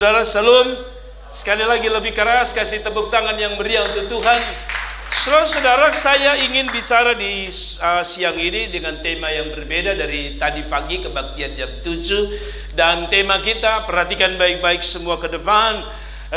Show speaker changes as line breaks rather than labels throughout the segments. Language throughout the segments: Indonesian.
Saudara, shalom. Sekali lagi lebih keras, kasih tepuk tangan yang meriah untuk Tuhan. Saudara-saudara, saya ingin bicara di siang ini dengan tema yang berbeda dari tadi pagi kebaktian jam 7. Dan tema kita, perhatikan baik-baik semua ke depan,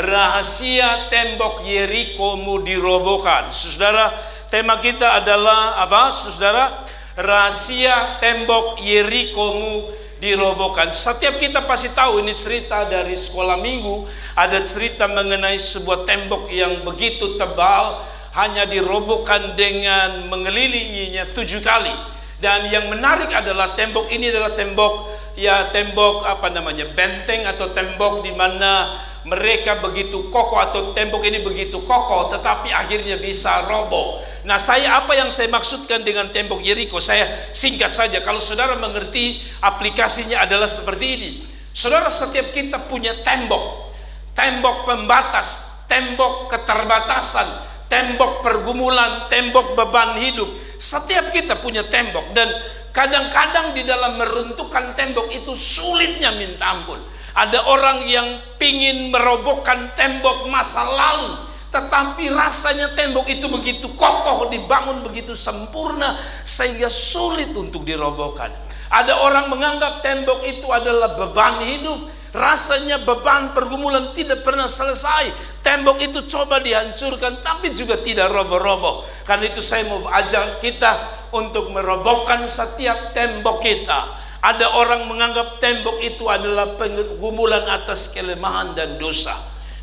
rahasia tembok Yeriko-mu dirobohkan. Saudara, tema kita adalah apa, saudara? Rahasia tembok Yeriko-mu dirobohkan. Setiap kita pasti tahu ini cerita dari sekolah minggu. Ada cerita mengenai sebuah tembok yang begitu tebal, hanya dirobohkan dengan mengelilinginya 7 kali. Dan yang menarik adalah tembok ini adalah tembok benteng atau tembok di mana mereka begitu kokoh, atau tembok ini begitu kokoh tetapi akhirnya bisa roboh. Nah, apa yang saya maksudkan dengan tembok Yeriko? Saya singkat saja. Kalau saudara mengerti, aplikasinya adalah seperti ini. Saudara, setiap kita punya tembok. Tembok pembatas, tembok keterbatasan, tembok pergumulan, tembok beban hidup. Setiap kita punya tembok. Dan kadang-kadang di dalam meruntuhkan tembok itu sulitnya minta ampun. Ada orang yang pingin merobohkan tembok masa lalu, tetapi rasanya tembok itu begitu kokoh, dibangun begitu sempurna sehingga sulit untuk dirobohkan. Ada orang menganggap tembok itu adalah beban hidup, rasanya beban pergumulan tidak pernah selesai. Tembok itu coba dihancurkan tapi juga tidak roboh-roboh. Karena itu saya mau ajak kita untuk merobohkan setiap tembok kita. Ada orang menganggap tembok itu adalah pergumulan atas kelemahan dan dosa.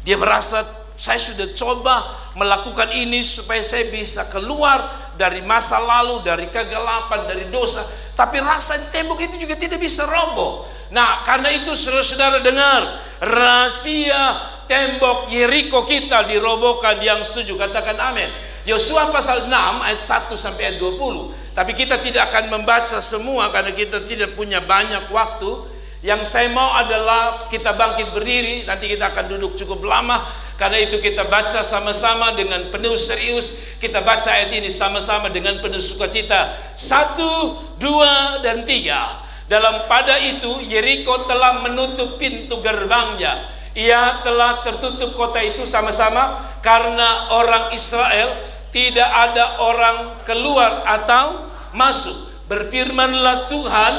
Dia merasa, saya sudah coba melakukan ini supaya saya bisa keluar dari masa lalu, dari kegelapan, dari dosa. Tapi rasa tembok itu juga tidak bisa roboh. Nah, karena itu saudara-saudara dengar, rahasia tembok Yeriko kita dirobohkan. Yang setuju katakan amin. Yosua pasal 6 ayat 1 sampai ayat 20. Tapi kita tidak akan membaca semua karena kita tidak punya banyak waktu. Yang saya mau adalah kita bangkit berdiri. Nanti kita akan duduk cukup lama. Karena itu kita baca sama-sama dengan penuh serius. Kita baca ayat ini sama-sama dengan penuh sukacita. 1, 2, dan 3. Dalam pada itu Yeriko telah menutup pintu gerbangnya. Ia telah tertutup kota itu sama-sama karena orang Israel tidak ada orang keluar atau masuk. Berfirmanlah Tuhan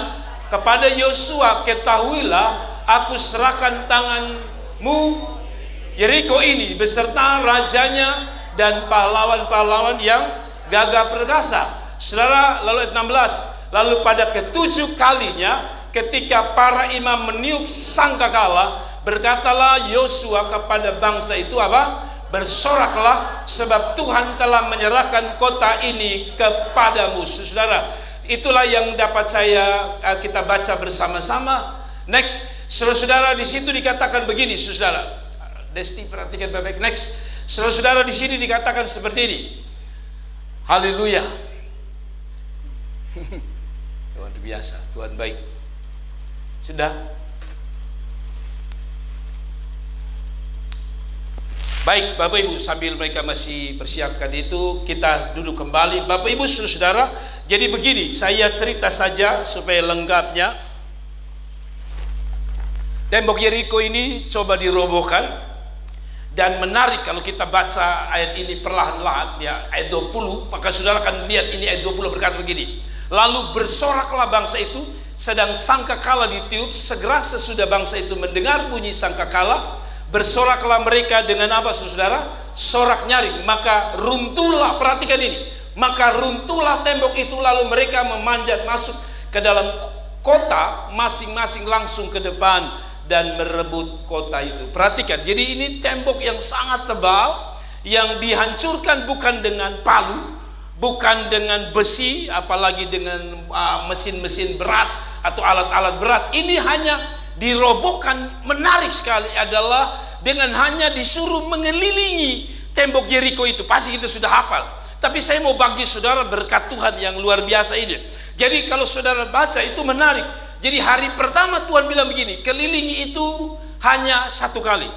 kepada Yosua, ketahuilah aku serahkan tanganmu Yeriko ini beserta rajanya dan pahlawan-pahlawan yang gagah perkasa. Saudara, lalu ayat 16. Lalu pada ketujuh kalinya ketika para imam meniup sangkakala, berkatalah Yosua kepada bangsa itu apa? Bersoraklah sebab Tuhan telah menyerahkan kota ini kepadamu. Saudara, itulah yang dapat kita baca bersama-sama. Next, saudara-saudara, di situ dikatakan begini, saudara. Desti, perhatikan baik-baik. Next, saudara-saudara, di sini dikatakan seperti ini. Haleluya. Tuhan biasa, Tuhan baik. Sudah. Baik, Bapak Ibu, sambil mereka masih persiapkan itu, kita duduk kembali. Bapak Ibu, saudara, jadi begini, saya cerita saja supaya lengkapnya. Tembok Yeriko ini coba dirobohkan. Dan menarik kalau kita baca ayat ini perlahan-lahan, ya, ayat 20, maka saudara akan lihat ini ayat 20 berkata begini. Lalu bersoraklah bangsa itu, sedang sangkakala ditiup, segera sesudah bangsa itu mendengar bunyi sangkakala, bersoraklah mereka dengan apa, saudara? Sorak nyaring. Maka runtuhlah, perhatikan ini, maka runtuhlah tembok itu, lalu mereka memanjat masuk ke dalam kota, masing-masing langsung ke depan dan merebut kota itu. Perhatikan, jadi ini tembok yang sangat tebal, yang dihancurkan bukan dengan palu, bukan dengan besi, apalagi dengan mesin-mesin berat atau alat-alat berat. Ini hanya dirobohkan. Menarik sekali adalah dengan hanya disuruh mengelilingi tembok Yeriko itu. Pasti kita sudah hafal, tapi saya mau bagi saudara berkat Tuhan yang luar biasa ini. Jadi kalau saudara baca itu menarik. Jadi hari pertama Tuhan bilang begini, kelilingi itu hanya 1 kali.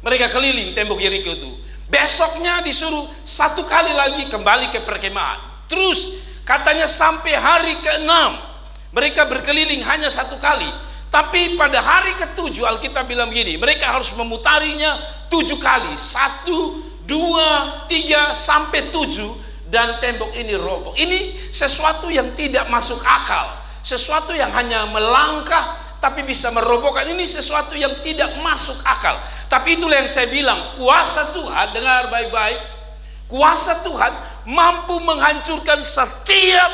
Mereka keliling tembok Yeriko itu. Besoknya disuruh 1 kali lagi kembali ke perkemahan. Terus katanya sampai hari ke-6 mereka berkeliling hanya 1 kali. Tapi pada hari ke-7 Alkitab bilang begini, mereka harus memutarinya 7 kali. 1, 2, 3 sampai 7, dan tembok ini roboh. Ini sesuatu yang tidak masuk akal, sesuatu yang hanya melangkah tapi bisa merobohkan. Ini sesuatu yang tidak masuk akal. Tapi itulah yang saya bilang, kuasa Tuhan, dengar baik-baik, kuasa Tuhan mampu menghancurkan setiap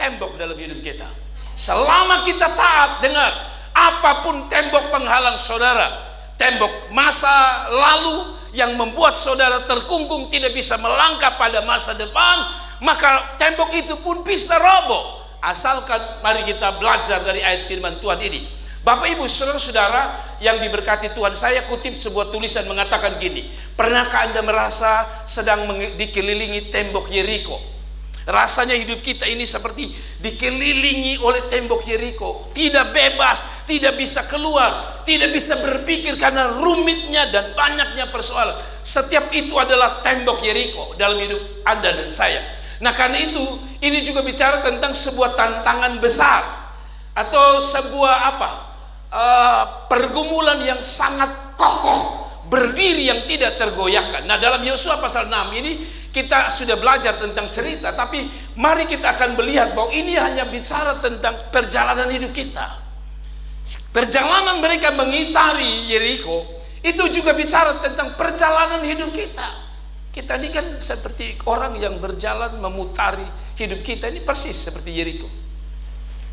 tembok dalam hidup kita. Selama kita taat, dengar, apapun tembok penghalang saudara, tembok masa lalu yang membuat saudara terkungkung tidak bisa melangkah pada masa depan, maka tembok itu pun bisa roboh. Asalkan mari kita belajar dari ayat firman Tuhan ini. Bapak Ibu saudara-saudara yang diberkati Tuhan, saya kutip sebuah tulisan mengatakan gini, pernahkah Anda merasa sedang dikelilingi tembok Yeriko? Rasanya hidup kita ini seperti dikelilingi oleh tembok Yeriko, tidak bebas, tidak bisa keluar, tidak bisa berpikir karena rumitnya dan banyaknya persoalan. Setiap itu adalah tembok Yeriko dalam hidup Anda dan saya. Nah, karena itu ini juga bicara tentang sebuah tantangan besar atau sebuah pergumulan yang sangat kokoh, berdiri yang tidak tergoyahkan. Nah, dalam Yosua pasal 6 ini kita sudah belajar tentang cerita, tapi mari kita akan melihat bahwa ini hanya bicara tentang perjalanan hidup kita. Perjalanan mereka mengitari Yeriko itu juga bicara tentang perjalanan hidup kita. Kita ini kan seperti orang yang berjalan memutari hidup kita, ini persis seperti Yeriko.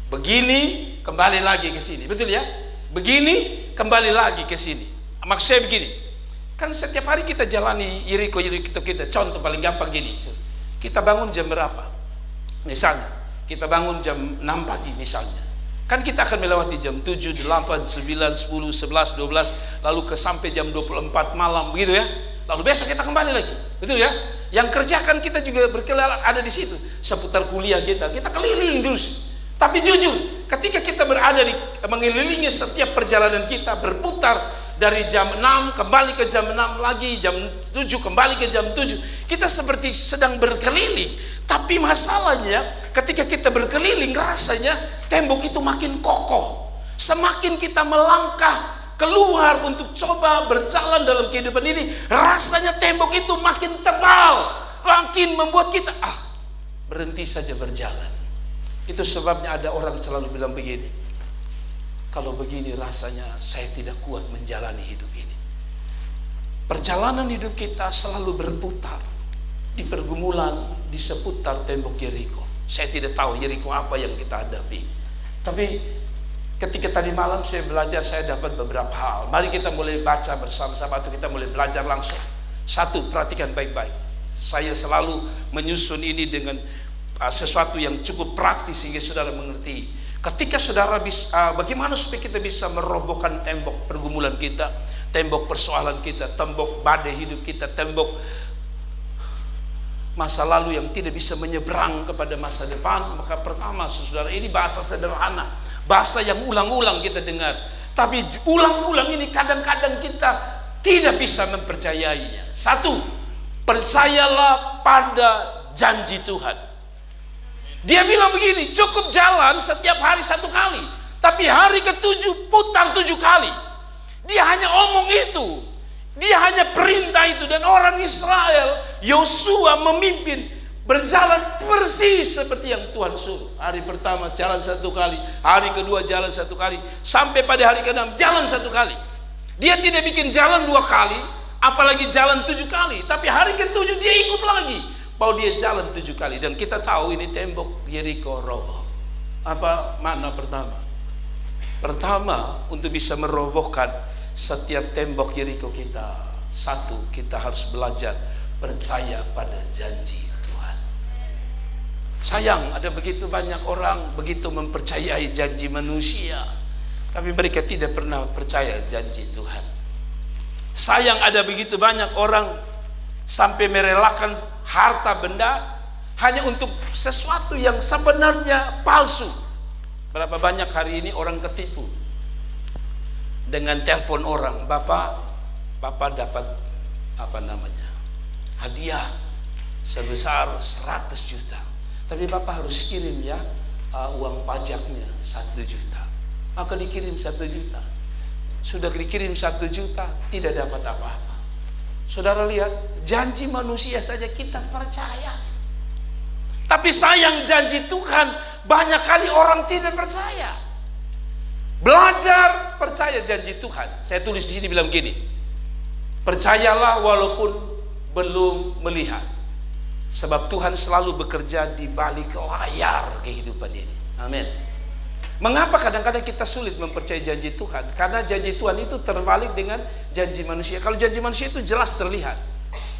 Begini kembali lagi ke sini, betul ya? Begini kembali lagi ke sini. Maksud saya begini, kan setiap hari kita jalani Yeriko kita. Contoh paling gampang gini, kita bangun jam berapa? Misalnya kita bangun jam 6 pagi misalnya, kan kita akan melewati jam 7, 8, 9, 10, 11, 12, lalu ke sampai jam 24 malam, begitu ya. Lalu besok kita kembali lagi, betul ya. Yang kerjakan kita juga berkeliling ada di situ, seputar kuliah kita keliling terus. Tapi jujur, ketika kita berada di mengelilingi setiap perjalanan kita, berputar dari jam 6 kembali ke jam 6 lagi, jam 7 kembali ke jam 7, kita seperti sedang berkeliling. Tapi masalahnya ketika kita berkeliling, rasanya tembok itu makin kokoh. Semakin kita melangkah keluar untuk coba berjalan dalam kehidupan ini, rasanya tembok itu makin tebal, makin membuat kita berhenti saja berjalan. Itu sebabnya ada orang selalu bilang begini, kalau begini rasanya saya tidak kuat menjalani hidup ini. Perjalanan hidup kita selalu berputar di pergumulan di seputar tembok Yeriko. Saya tidak tahu Yeriko apa yang kita hadapi, tapi ketika tadi malam saya belajar, saya dapat beberapa hal. Mari kita mulai baca bersama-sama atau kita mulai belajar langsung. Satu, perhatikan baik-baik. Saya selalu menyusun ini dengan sesuatu yang cukup praktis sehingga saudara mengerti. Ketika saudara bisa, bagaimana supaya kita bisa merobohkan tembok pergumulan kita, tembok persoalan kita, tembok badai hidup kita, tembok masa lalu yang tidak bisa menyeberang kepada masa depan. Maka pertama saudara, ini bahasa sederhana, bahasa yang ulang-ulang kita dengar, tapi ulang-ulang ini kadang-kadang kita tidak bisa mempercayainya. Satu, percayalah pada janji Tuhan. Dia bilang begini, cukup jalan setiap hari 1 kali, tapi hari ke-7 putar 7 kali. Dia hanya omong itu, dia hanya perintah itu, dan orang Israel, Yosua memimpin, berjalan persis seperti yang Tuhan suruh. Hari pertama jalan 1 kali, hari kedua jalan 1 kali, sampai pada hari ke-6 jalan 1 kali. Dia tidak bikin jalan 2 kali, apalagi jalan 7 kali, tapi hari ke-7 dia ikut lagi, bahwa dia jalan 7 kali. Dan kita tahu ini tembok Yeriko roboh. Apa makna pertama? Pertama, untuk bisa merobohkan setiap tembok Yeriko kita, satu, kita harus belajar percaya pada janji Tuhan. Sayang, ada begitu banyak orang begitu mempercayai janji manusia, tapi mereka tidak pernah percaya janji Tuhan. Sayang, ada begitu banyak orang sampai merelakan harta benda hanya untuk sesuatu yang sebenarnya palsu. Berapa banyak hari ini orang ketipu dengan telepon orang, Bapak dapat hadiah sebesar 100 juta, tapi Bapak harus kirim ya uang pajaknya 1 juta. maka dikirim 1 juta. Sudah dikirim 1 juta, tidak dapat apa-apa. Saudara lihat, janji manusia saja kita percaya. Tapi sayang, janji Tuhan banyak kali orang tidak percaya. Belajar percaya janji Tuhan. Saya tulis di sini bilang gini, percayalah walaupun belum melihat, sebab Tuhan selalu bekerja di balik layar kehidupan ini. Amin. Mengapa kadang-kadang kita sulit mempercayai janji Tuhan? Karena janji Tuhan itu terbalik dengan janji manusia. Kalau janji manusia itu jelas terlihat,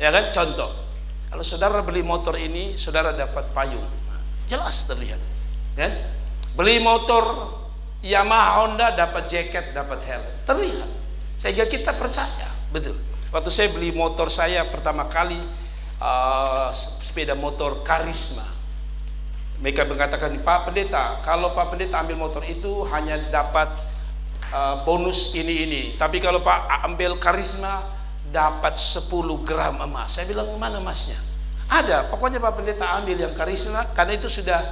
ya kan? Contoh, kalau saudara beli motor ini, saudara dapat payung, jelas terlihat, kan? Beli motor Yamaha, Honda, dapat jaket, dapat helm, terlihat. Sehingga kita percaya, betul. Waktu saya beli motor saya pertama kali, sepeda motor Karisma, mereka mengatakan, Pak Pendeta, kalau Pak Pendeta ambil motor itu hanya dapat bonus ini. Tapi kalau Pak ambil Karisma dapat 10 gram emas. Saya bilang, mana emasnya? Ada, pokoknya Pak Pendeta ambil yang Karisma, karena itu sudah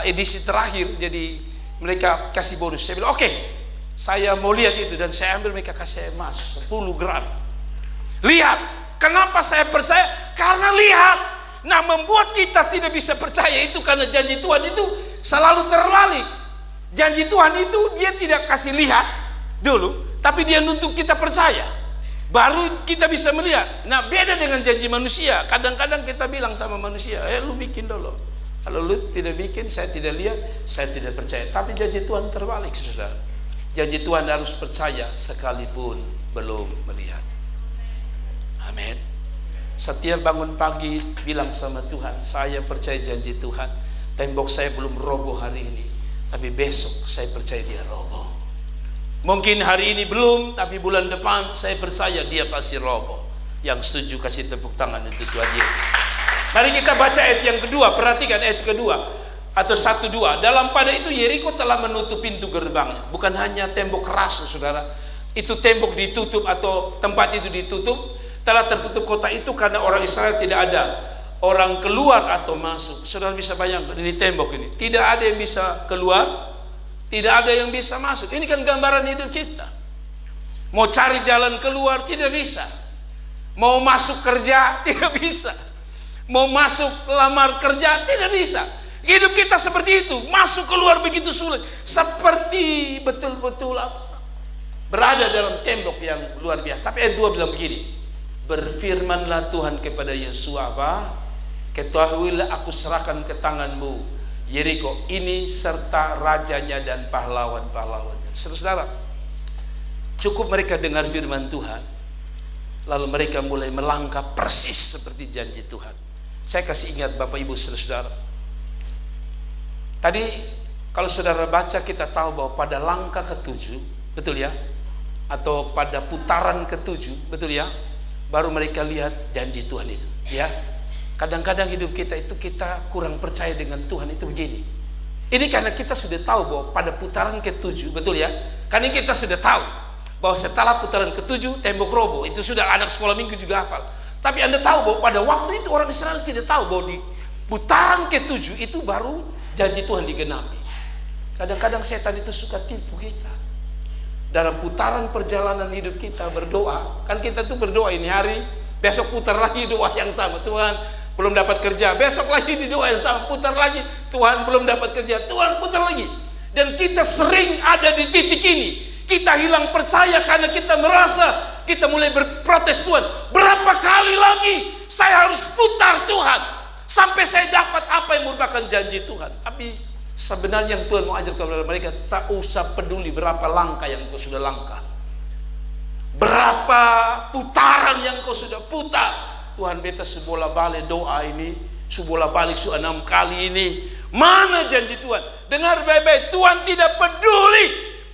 edisi terakhir, jadi mereka kasih bonus. Saya bilang, oke, saya mau lihat itu, dan saya ambil, mereka kasih emas 10 gram. Lihat, kenapa saya percaya? Karena lihat. Nah, membuat kita tidak bisa percaya itu karena janji Tuhan itu selalu terbalik. Janji Tuhan itu dia tidak kasih lihat dulu, tapi dia nuntut kita percaya, baru kita bisa melihat. Nah, beda dengan janji manusia. Kadang-kadang kita bilang sama manusia, lu bikin dulu. Kalau lu tidak bikin, saya tidak lihat, saya tidak percaya. Tapi janji Tuhan terbalik, saudara. Janji Tuhan harus percaya sekalipun belum melihat. Amin. Setiap bangun pagi bilang sama Tuhan, saya percaya janji Tuhan. Tembok saya belum roboh hari ini, tapi besok saya percaya dia roboh. Mungkin hari ini belum, tapi bulan depan saya percaya dia pasti roboh. Yang setuju kasih tepuk tangan untuk Tuhan Yesus. Mari kita baca ayat yang kedua. Perhatikan ayat kedua atau 1-2. Dalam pada itu Yeriko telah menutup pintu gerbangnya. Bukan hanya tembok keras, saudara. Itu tembok ditutup atau tempat itu ditutup. Telah tertutup kota itu karena orang Israel tidak ada orang keluar atau masuk. Saudara bisa bayangkan, ini tembok ini, tidak ada yang bisa keluar, tidak ada yang bisa masuk. Ini kan gambaran hidup kita. Mau cari jalan keluar tidak bisa, mau masuk kerja tidak bisa, mau masuk lamar kerja tidak bisa. Hidup kita seperti itu, masuk keluar begitu sulit, seperti betul-betul berada dalam tembok yang luar biasa. Tapi ayat 2 bilang begini, berfirmanlah Tuhan kepada Yosua, apa? Ketahuilah aku serahkan ke tanganmu Yeriko ini serta rajanya dan pahlawan-pahlawannya. Saudara, cukup mereka dengar firman Tuhan, lalu mereka mulai melangkah persis seperti janji Tuhan. Saya kasih ingat Bapak Ibu saudara. Tadi kalau saudara baca, kita tahu bahwa pada langkah ke-7, betul ya? Atau pada putaran ke-7, betul ya? Baru mereka lihat janji Tuhan itu, ya. Kadang-kadang hidup kita itu kita kurang percaya dengan Tuhan itu begini. Ini karena kita sudah tahu bahwa pada putaran ke-7, betul ya? Karena kita sudah tahu bahwa setelah putaran ke-7 tembok roboh, itu sudah anak sekolah minggu juga hafal. Tapi Anda tahu bahwa pada waktu itu orang Israel tidak tahu bahwa di putaran ke-7 itu baru janji Tuhan digenapi. Kadang-kadang setan itu suka tipu kita. Dalam putaran perjalanan hidup kita berdoa, kan kita tuh berdoa ini hari, besok putar lagi doa yang sama, Tuhan belum dapat kerja, besok lagi di doa yang sama, putar lagi, Tuhan belum dapat kerja, Tuhan putar lagi. Dan kita sering ada di titik ini, kita hilang percaya karena kita merasa, kita mulai berprotes, Tuhan berapa kali lagi saya harus putar Tuhan sampai saya dapat apa yang merupakan janji Tuhan. Tapi sebenarnya yang Tuhan mau ajar kepada mereka, tak usah peduli berapa langkah yang kau sudah langkah, berapa putaran yang kau sudah putar. Tuhan beta sebola balik doa ini, sebola balik 6 kali ini. Mana janji Tuhan? Dengar baik-baik, Tuhan tidak peduli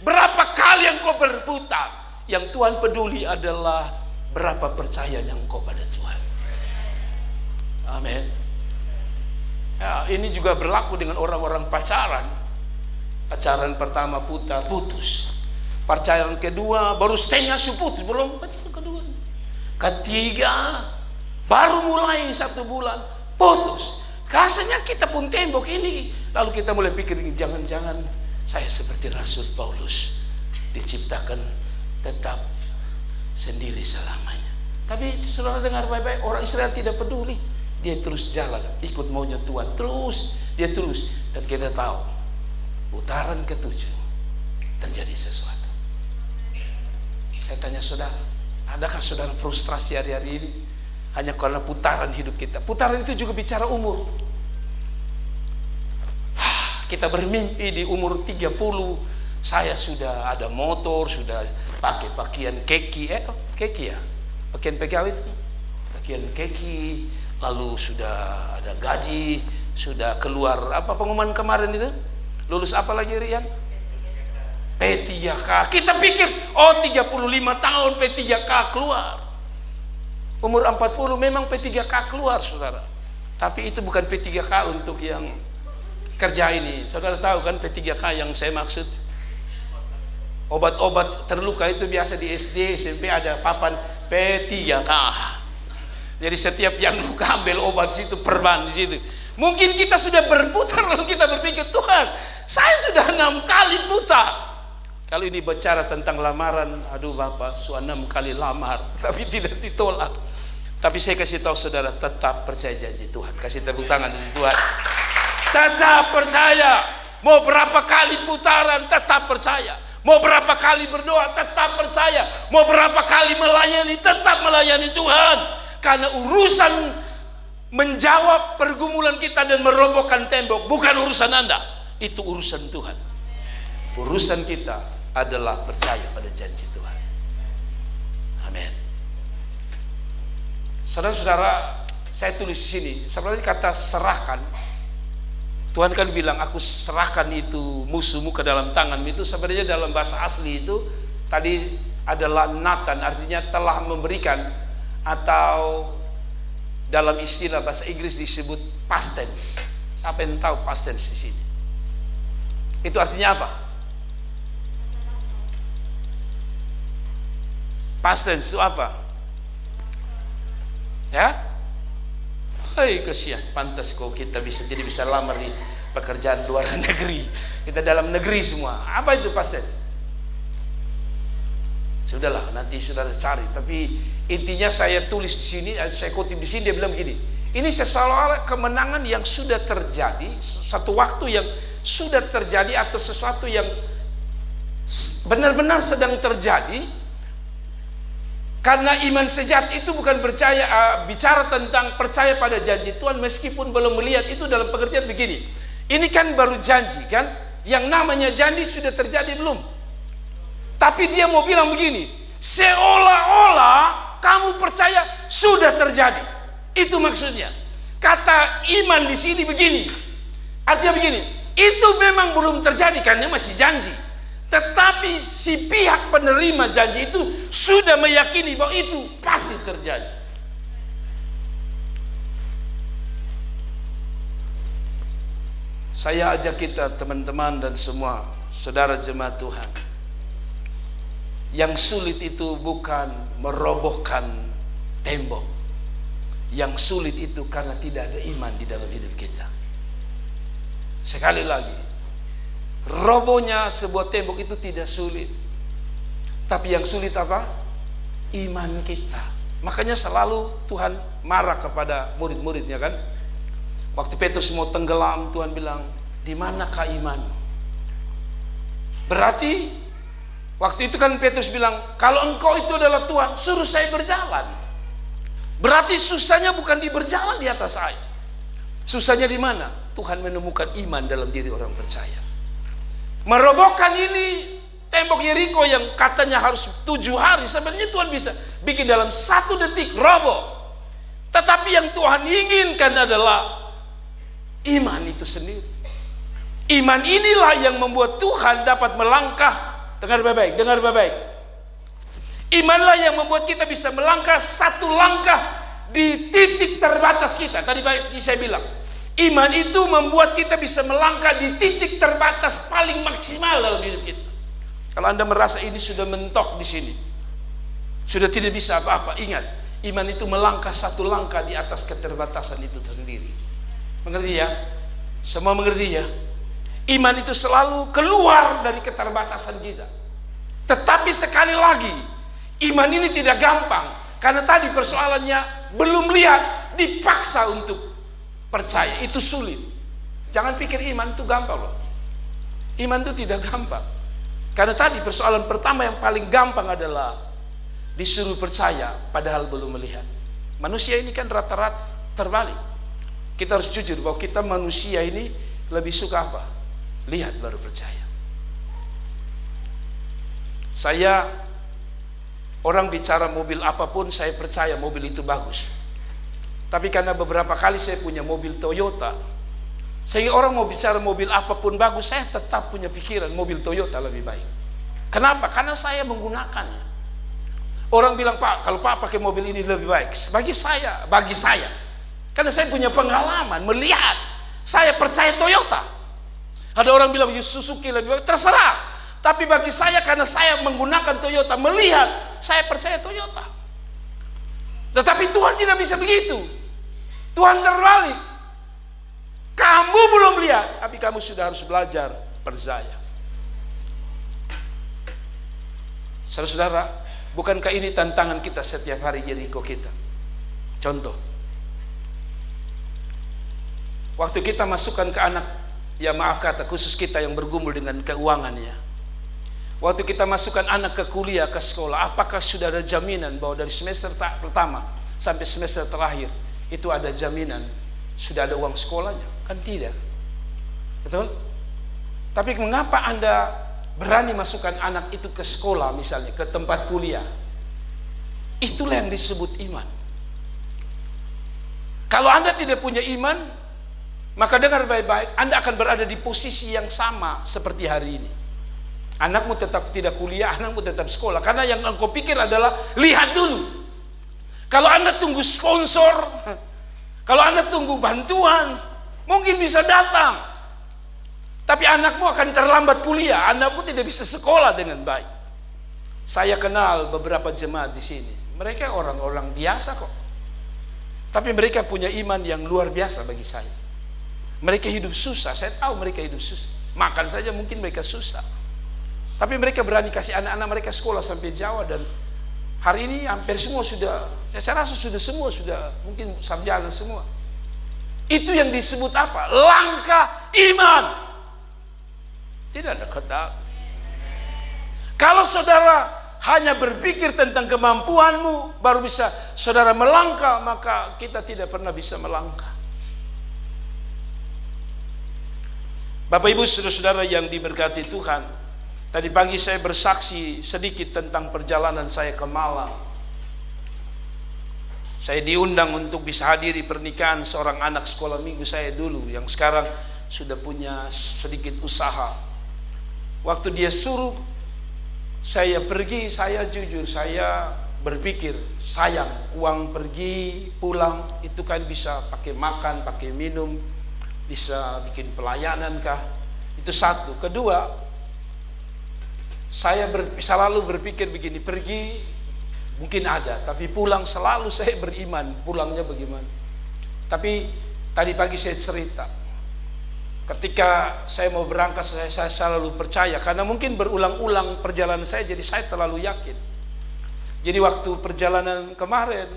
berapa kali yang kau berputar. Yang Tuhan peduli adalah berapa percaya yang kau pada Tuhan. Amin. Ya, ini juga berlaku dengan orang-orang pacaran. Pacaran pertama putar, putus. Pacaran kedua baru setengah putus, belum kedua. Ketiga baru mulai 1 bulan putus. Rasanya kita pun tembok ini. Lalu kita mulai pikir, jangan-jangan Saya seperti Rasul Paulus, diciptakan tetap sendiri selamanya. Tapi saudara dengar baik-baik, orang Israel tidak peduli. Dia terus jalan, ikut maunya Tuhan. Dia terus. Dan kita tahu, putaran ke-7 terjadi sesuatu. Saya tanya saudara, adakah saudara frustrasi hari-hari ini? Hanya karena putaran hidup kita. Putaran itu juga bicara umur. Kita bermimpi di umur 30, saya sudah ada motor, sudah pakai pakaian keki, pakaian pegawai itu, pakaian keki, lalu sudah ada gaji, sudah keluar apa pengumuman kemarin itu, lulus apa lagi Rian? P3K. Kita pikir, 35 tahun P3K keluar. Umur 40 memang P3K keluar, saudara. Tapi itu bukan P3K untuk yang kerja ini. Saudara tahu kan P3K yang saya maksud? Obat-obat terluka itu biasa di SD, SMP ada papan P3K. Jadi setiap yang luka ambil obat situ, perban di situ. Mungkin kita sudah berputar lalu kita berpikir, Tuhan, saya sudah 6 kali putar. Kalau ini bicara tentang lamaran, aduh Bapak, sudah 6 kali lamar, tapi tidak ditolak. Tapi saya kasih tahu saudara, tetap percaya janji Tuhan. Kasih tepuk tangan dari Tuhan. Tetap percaya. Mau berapa kali putaran, tetap percaya. Mau berapa kali berdoa, tetap percaya. Mau berapa kali melayani, tetap melayani Tuhan. Karena urusan menjawab pergumulan kita dan merobohkan tembok bukan urusan Anda, itu urusan Tuhan. Urusan kita adalah percaya pada janji Tuhan. Amin. Saudara-saudara, saya tulis di sini, sebenarnya kata serahkan. Tuhan kan bilang, aku serahkan itu musuhmu ke dalam tanganmu. Itu sebenarnya dalam bahasa asli itu tadi adalah Nathan, artinya telah memberikan, atau dalam istilah bahasa Inggris disebut past tense. Siapa yang tahu past tense di sini? Itu artinya apa? Past tense itu apa? Ya? Hai, kesian, pantas kok kita bisa lamar di pekerjaan luar negeri. Kita dalam negeri semua. Apa itu past tense? Sudahlah, nanti saudara cari. Tapi intinya saya tulis di sini, saya kutip di sini, dia bilang begini. Ini seolah-olah kemenangan yang sudah terjadi, satu waktu yang sudah terjadi, atau sesuatu yang benar-benar sedang terjadi. Karena iman sejati itu bukan bicara tentang percaya pada janji Tuhan meskipun belum melihat. Itu dalam pengertian begini. Ini kan baru janji kan? Yang namanya janji sudah terjadi belum? Tapi dia mau bilang begini, seolah-olah kamu percaya sudah terjadi. Itu maksudnya. Kata iman di sini begini. Artinya begini, itu memang belum terjadi karena masih janji. Tetapi si pihak penerima janji itu sudah meyakini bahwa itu pasti terjadi. Saya ajak kita teman-teman dan semua saudara jemaat Tuhan. Yang sulit itu bukan merobohkan tembok. Yang sulit itu karena tidak ada iman di dalam hidup kita. Sekali lagi, robohnya sebuah tembok itu tidak sulit. Tapi yang sulit apa? Iman kita. Makanya selalu Tuhan marah kepada murid-muridnya kan. Waktu Petrus mau tenggelam, Tuhan bilang, di manakah imanmu? Berarti waktu itu kan Petrus bilang, kalau engkau itu adalah Tuhan, suruh saya berjalan. Berarti susahnya bukan di berjalan di atas air. Susahnya di mana? Tuhan menemukan iman dalam diri orang percaya. Merobohkan ini tembok Yeriko yang katanya harus 7 hari, sebenarnya Tuhan bisa bikin dalam 1 detik roboh. Tetapi yang Tuhan inginkan adalah iman itu sendiri. Iman inilah yang membuat Tuhan dapat melangkah. Dengar baik-baik, dengar baik-baik. Imanlah yang membuat kita bisa melangkah 1 langkah di titik terbatas kita. Tadi saya bilang, iman itu membuat kita bisa melangkah di titik terbatas paling maksimal dalam hidup kita. Kalau Anda merasa ini sudah mentok di sini, sudah tidak bisa apa-apa, ingat, iman itu melangkah 1 langkah di atas keterbatasan itu sendiri. Mengerti ya? Semua mengerti ya? Iman itu selalu keluar dari keterbatasan kita. Tetapi sekali lagi, iman ini tidak gampang. Karena tadi persoalannya belum lihat, dipaksa untuk percaya. Itu sulit. Jangan pikir iman itu gampang loh. Iman itu tidak gampang. Karena tadi persoalan pertama yang paling gampang adalah disuruh percaya padahal belum melihat. Manusia ini kan rata-rata terbalik. Kita harus jujur bahwa kita manusia ini lebih suka apa? Lihat baru percaya. Saya, orang bicara mobil apapun, saya percaya mobil itu bagus. Tapi karena beberapa kali saya punya mobil Toyota, sehingga orang mau bicara mobil apapun bagus, saya tetap punya pikiran mobil Toyota lebih baik. Kenapa? Karena saya menggunakannya. Orang bilang, Pak, kalau Pak pakai mobil ini lebih baik. Bagi saya, karena saya punya pengalaman melihat, saya percaya Toyota. Ada orang bilang Suzuki lebih baik, terserah. Tapi bagi saya, karena saya menggunakan Toyota, melihat, saya percaya Toyota. Tetapi Tuhan tidak bisa begitu. Tuhan terbalik. Kamu belum lihat, tapi kamu sudah harus belajar percaya. Saudara-saudara, bukankah ini tantangan kita setiap hari Yeriko kita? Contoh, waktu kita masukkan ke anak, ya maaf kata, khusus kita yang bergumul dengan keuangannya. Waktu kita masukkan anak ke kuliah, ke sekolah, apakah sudah ada jaminan bahwa dari semester pertama sampai semester terakhir itu ada jaminan sudah ada uang sekolahnya? Kan tidak. Betul? Tapi mengapa Anda berani masukkan anak itu ke sekolah, misalnya ke tempat kuliah? Itulah yang disebut iman. Kalau Anda tidak punya iman, maka dengar baik-baik, Anda akan berada di posisi yang sama seperti hari ini. Anakmu tetap tidak kuliah, anakmu tetap sekolah. Karena yang engkau pikir adalah lihat dulu. Kalau Anda tunggu sponsor, kalau Anda tunggu bantuan, mungkin bisa datang. Tapi anakmu akan terlambat kuliah, anakmu tidak bisa sekolah dengan baik. Saya kenal beberapa jemaat di sini. Mereka orang-orang biasa kok. Tapi mereka punya iman yang luar biasa bagi saya. Mereka hidup susah, saya tahu mereka hidup susah. Makan saja mungkin mereka susah. Tapi mereka berani kasih anak-anak mereka sekolah sampai Jawa, dan hari ini hampir semua sudah, ya saya rasa semua sudah mungkin sarjana semua. Itu yang disebut apa? Langkah iman. Tidak ada kata. Kalau saudara hanya berpikir tentang kemampuanmu baru bisa saudara melangkah, maka kita tidak pernah bisa melangkah. Bapak Ibu saudara-saudara yang diberkati Tuhan, tadi pagi saya bersaksi sedikit tentang perjalanan saya ke Malang. Saya diundang untuk bisa hadiri pernikahan seorang anak sekolah minggu saya dulu, yang sekarang sudah punya sedikit usaha. Waktu dia suruh saya pergi, saya jujur, saya berpikir sayang, uang pergi pulang itu kan bisa pakai makan, pakai minum, bisa bikin pelayanan kah? Itu satu. Kedua, saya selalu berpikir begini, pergi mungkin ada, tapi pulang selalu saya beriman, pulangnya bagaimana. Tapi tadi pagi saya cerita, ketika saya mau berangkat, saya selalu percaya, karena mungkin berulang-ulang perjalanan saya, jadi saya terlalu yakin. Jadi waktu perjalanan kemarin,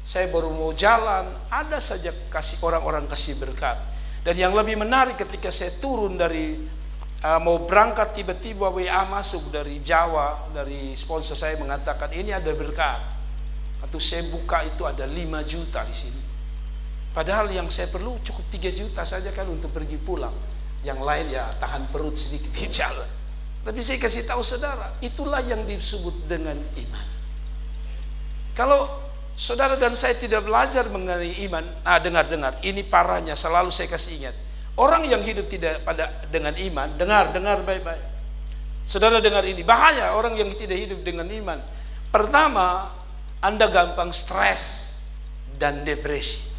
saya baru mau jalan, ada saja orang-orang kasih berkat. Dan yang lebih menarik, ketika saya turun dari mau berangkat, tiba-tiba WA masuk dari Jawa, dari sponsor saya mengatakan ini ada berkat. Atau saya buka itu ada 5 juta di sini. Padahal yang saya perlu cukup 3 juta saja kan untuk pergi pulang. Yang lain ya tahan perut sedikit di jalan. Tapi saya kasih tahu saudara, itulah yang disebut dengan iman. Kalau saudara dan saya tidak belajar mengenai iman, dengar, ini parahnya, selalu saya kasih ingat. Orang yang hidup tidak dengan iman, dengar baik-baik. Saudara dengar ini, bahaya orang yang tidak hidup dengan iman. Pertama, Anda gampang stres dan depresi.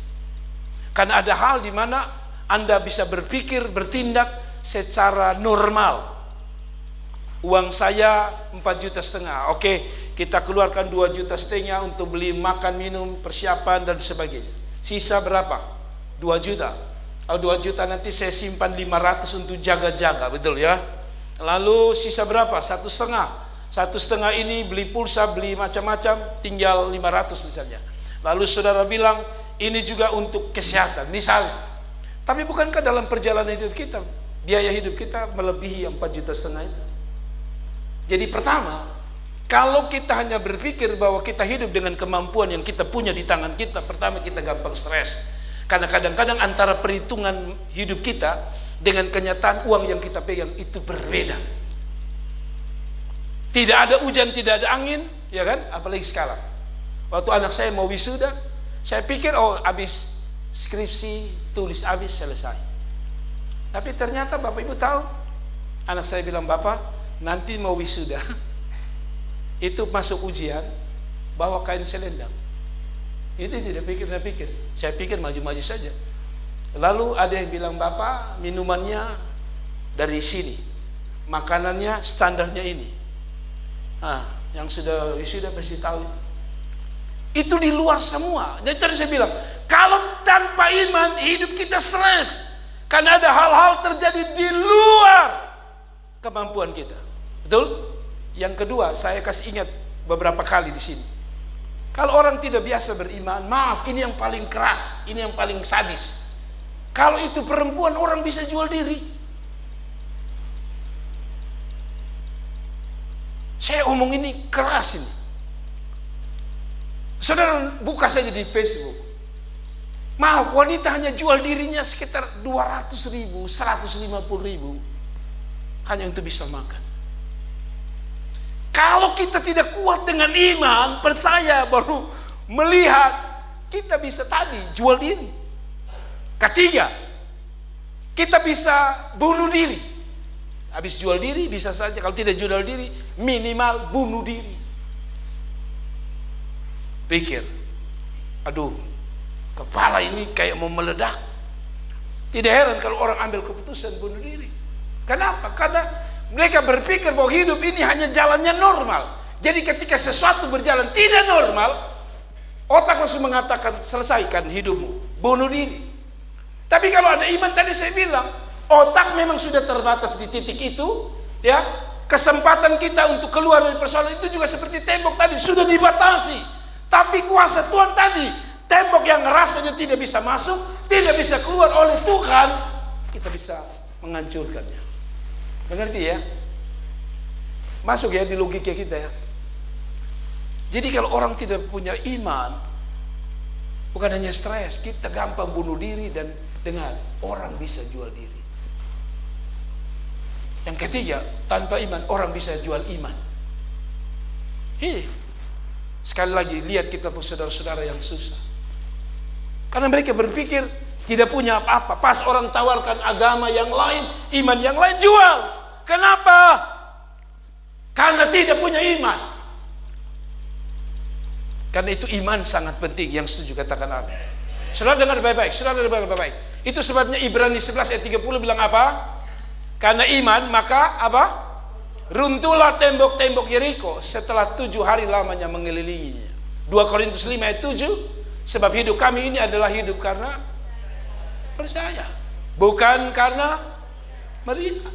Karena ada hal di mana Anda bisa berpikir, bertindak secara normal. Uang saya 4,5 juta. Oke, kita keluarkan 2,5 juta untuk beli makan, minum, persiapan dan sebagainya. Sisa berapa? 2 juta. 2 juta nanti saya simpan 500 untuk jaga-jaga, betul ya. Lalu sisa berapa? 1,5. 1,5 ini beli pulsa, beli macam-macam, tinggal 500 misalnya. Lalu saudara bilang ini juga untuk kesehatan misalnya. Tapi bukankah dalam perjalanan hidup kita biaya hidup kita melebihi 4,5 juta itu? Jadi pertama, kalau kita hanya berpikir bahwa kita hidup dengan kemampuan yang kita punya di tangan kita, pertama kita gampang stres. Karena kadang-kadang antara perhitungan hidup kita dengan kenyataan uang yang kita pegang itu berbeda. Tidak ada hujan, tidak ada angin, ya kan? Apalagi sekarang. Waktu anak saya mau wisuda, saya pikir habis skripsi, tulis habis, selesai. Tapi ternyata Bapak Ibu tahu, anak saya bilang, Bapak, nanti mau wisuda, itu masuk ujian, bawa kain selendang. Itu tidak pikir. Saya pikir maju-maju saja. Lalu ada yang bilang, Bapak, minumannya dari sini, makanannya standarnya ini. Yang sudah wisuda pasti tahu itu di luar semua. Jadi tadi saya bilang, kalau tanpa iman hidup kita stres, karena ada hal-hal terjadi di luar kemampuan kita. Betul? Yang kedua, saya kasih ingat beberapa kali di sini. Kalau orang tidak biasa beriman, maaf, ini yang paling keras, ini yang paling sadis. Kalau itu perempuan, orang bisa jual diri. Saya omong ini keras ini. Saudara buka saja di Facebook. Maaf, wanita hanya jual dirinya sekitar 200.000, 150.000 hanya untuk bisa makan. Kalau kita tidak kuat dengan iman, percaya baru melihat, kita bisa tadi jual diri. Ketiga, kita bisa bunuh diri. Habis jual diri bisa saja, kalau tidak jual diri minimal bunuh diri. Pikir, aduh, kepala ini kayak mau meledak. Tidak heran kalau orang ambil keputusan bunuh diri. Kenapa? Karena mereka berpikir bahwa hidup ini hanya jalannya normal. Jadi ketika sesuatu berjalan tidak normal, otak langsung mengatakan, selesaikan hidupmu, bunuh diri. Tapi kalau ada iman, tadi saya bilang, otak memang sudah terbatas di titik itu, ya. Kesempatan kita untuk keluar dari persoalan itu juga seperti tembok tadi, sudah dibatasi. Tapi kuasa Tuhan tadi, tembok yang rasanya tidak bisa masuk, tidak bisa keluar oleh Tuhan, kita bisa menghancurkannya. Mengerti ya? Masuk ya di logika kita ya. Jadi kalau orang tidak punya iman, bukan hanya stres, kita gampang bunuh diri, dan dengar, orang bisa jual diri. Yang ketiga, tanpa iman orang bisa jual iman. Sekali lagi, lihat kita pun saudara-saudara yang susah. Karena mereka berpikir tidak punya apa-apa. Pas orang tawarkan agama yang lain, iman yang lain, jual. Kenapa? Karena tidak punya iman. Karena itu iman sangat penting. Yang setuju katakan amin. Saudara dengar baik-baik. Saudara dengar baik-baik. Itu sebabnya Ibrani 11 ayat 30 bilang apa? Karena iman maka apa? Runtuhlah tembok-tembok Yeriko setelah 7 hari lamanya mengelilinginya. 2 Korintus 5 ayat 7. Sebab hidup kami ini adalah hidup karena percaya, bukan karena melihat.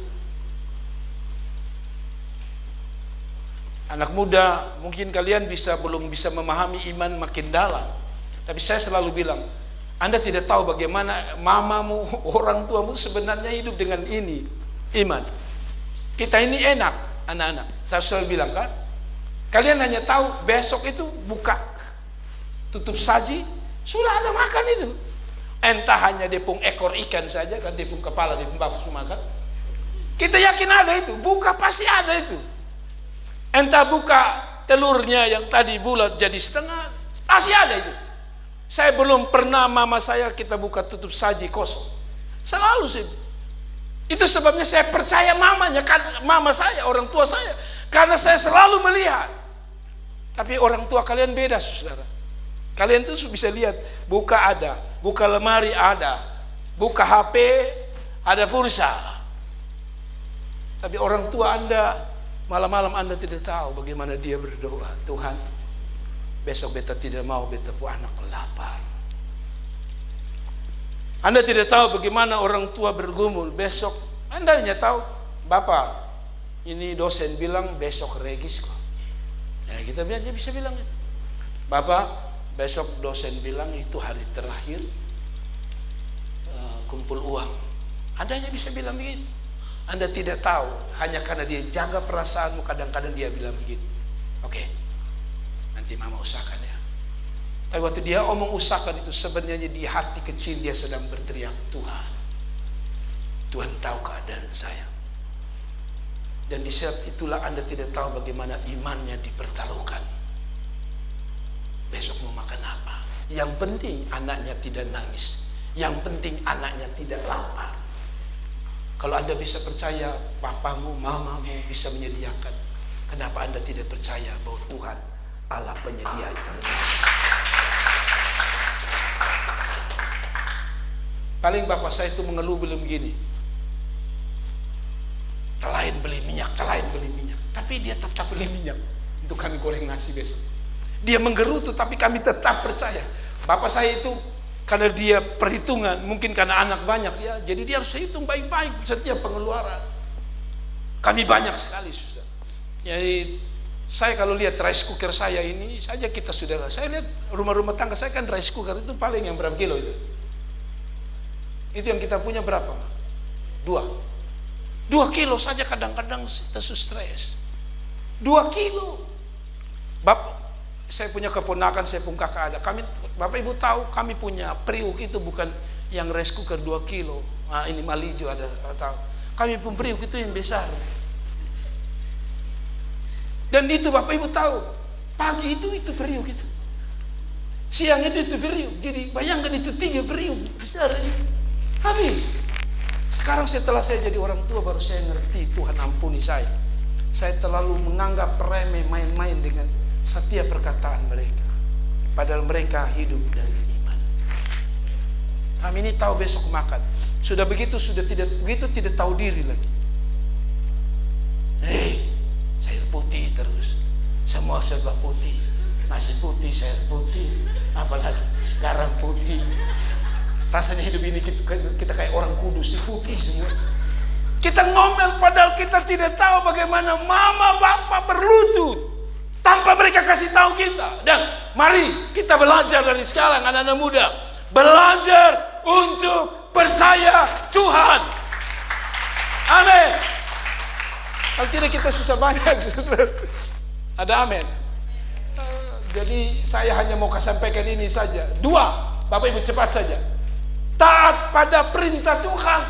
Anak muda, mungkin kalian belum bisa memahami iman makin dalam. Tapi saya selalu bilang, Anda tidak tahu bagaimana mamamu, orang tuamu sebenarnya hidup dengan ini, iman. Kita ini enak. Anak-anak, saya selalu bilang kan, kalian hanya tahu besok itu buka, tutup saji, sudah ada makan itu. Entah hanya depung ekor ikan saja, kan depung kepala, depung bagus makan. Kita yakin ada itu, buka pasti ada itu. Entah buka telurnya yang tadi bulat jadi setengah, pasti ada itu. Saya belum pernah mama saya kita buka tutup saji kosong. Selalu sih. Itu sebabnya saya percaya mamanya, kan mama saya, orang tua saya, karena saya selalu melihat. Tapi orang tua kalian beda, saudara. Kalian tuh bisa lihat, buka ada, buka lemari ada, buka HP ada pulsa. Tapi orang tua Anda, malam-malam Anda tidak tahu bagaimana dia berdoa, Tuhan, besok beta tidak mau beta pu anak lapar. Anda tidak tahu bagaimana orang tua bergumul. Besok Anda hanya tahu, Bapak, ini dosen bilang besok regis kok. Ya, kita bisa bilang itu. Bapak, besok dosen bilang itu hari terakhir kumpul uang. Anda hanya bisa bilang begitu. Anda tidak tahu, hanya karena dia jaga perasaanmu, kadang-kadang dia bilang begitu. Oke, nanti mama usahakan ya. Tapi waktu dia omong usahakan itu, sebenarnya di hati kecil dia sedang berteriak, Tuhan, Tuhan tahu keadaan saya. Dan di saat itulah Anda tidak tahu bagaimana imannya dipertaruhkan. Besok mau makan apa? Yang penting anaknya tidak nangis. Yang penting anaknya tidak lapar. Kalau Anda bisa percaya papamu, mamamu bisa menyediakan, kenapa Anda tidak percaya bahwa Tuhan Allah penyedia itu? Paling bapak saya itu mengeluh belum gini, telain beli minyak. Tapi dia tetap beli minyak untuk kami goreng nasi besok. Dia menggerutu, tapi kami tetap percaya. Bapak saya itu karena dia perhitungan, mungkin karena anak banyak ya, jadi dia harus hitung baik-baik setiap pengeluaran. Kami banyak sekali, sudah. Jadi saya kalau lihat rice cooker saya ini saja kita sudah, saya lihat rumah-rumah tangga saya kan rice cooker itu paling yang berapa kilo itu? Itu yang kita punya berapa? 2 kilo saja kadang-kadang kita stres. 2 kilo. Saya punya keponakan, saya pun kakak ada. Bapak Ibu tahu kami punya Priuk itu bukan yang rice cooker 2 kilo. Nah, ini Malijo ada tahu. Kami pun Priuk itu yang besar. Dan itu Bapak Ibu tahu, pagi itu Priuk itu. Siang itu Priuk. Jadi bayangkan itu 3 Priuk besar ini. Habis. Sekarang setelah saya jadi orang tua baru saya ngerti, Tuhan ampuni saya. Saya terlalu menganggap remeh main-main dengan setiap perkataan mereka. Padahal mereka hidup dari iman. Kami ini tahu besok makan. Sudah begitu, tidak tahu diri lagi. Sayur putih terus. Semua serba putih. Nasi putih, sayur putih. Apalagi garam putih. Rasanya hidup ini kita kayak orang kudus, putih semua. Kita ngomel padahal kita tidak tahu bagaimana mama bapak berlutut tanpa mereka kasih tahu kita. Dan mari kita belajar dari sekarang, anak-anak muda, belajar untuk percaya Tuhan. Amin. Kalau tidak kita susah banyak. Ada amin. Jadi saya hanya mau sampaikan ini saja. 2, Bapak Ibu cepat saja. Taat pada perintah Tuhan.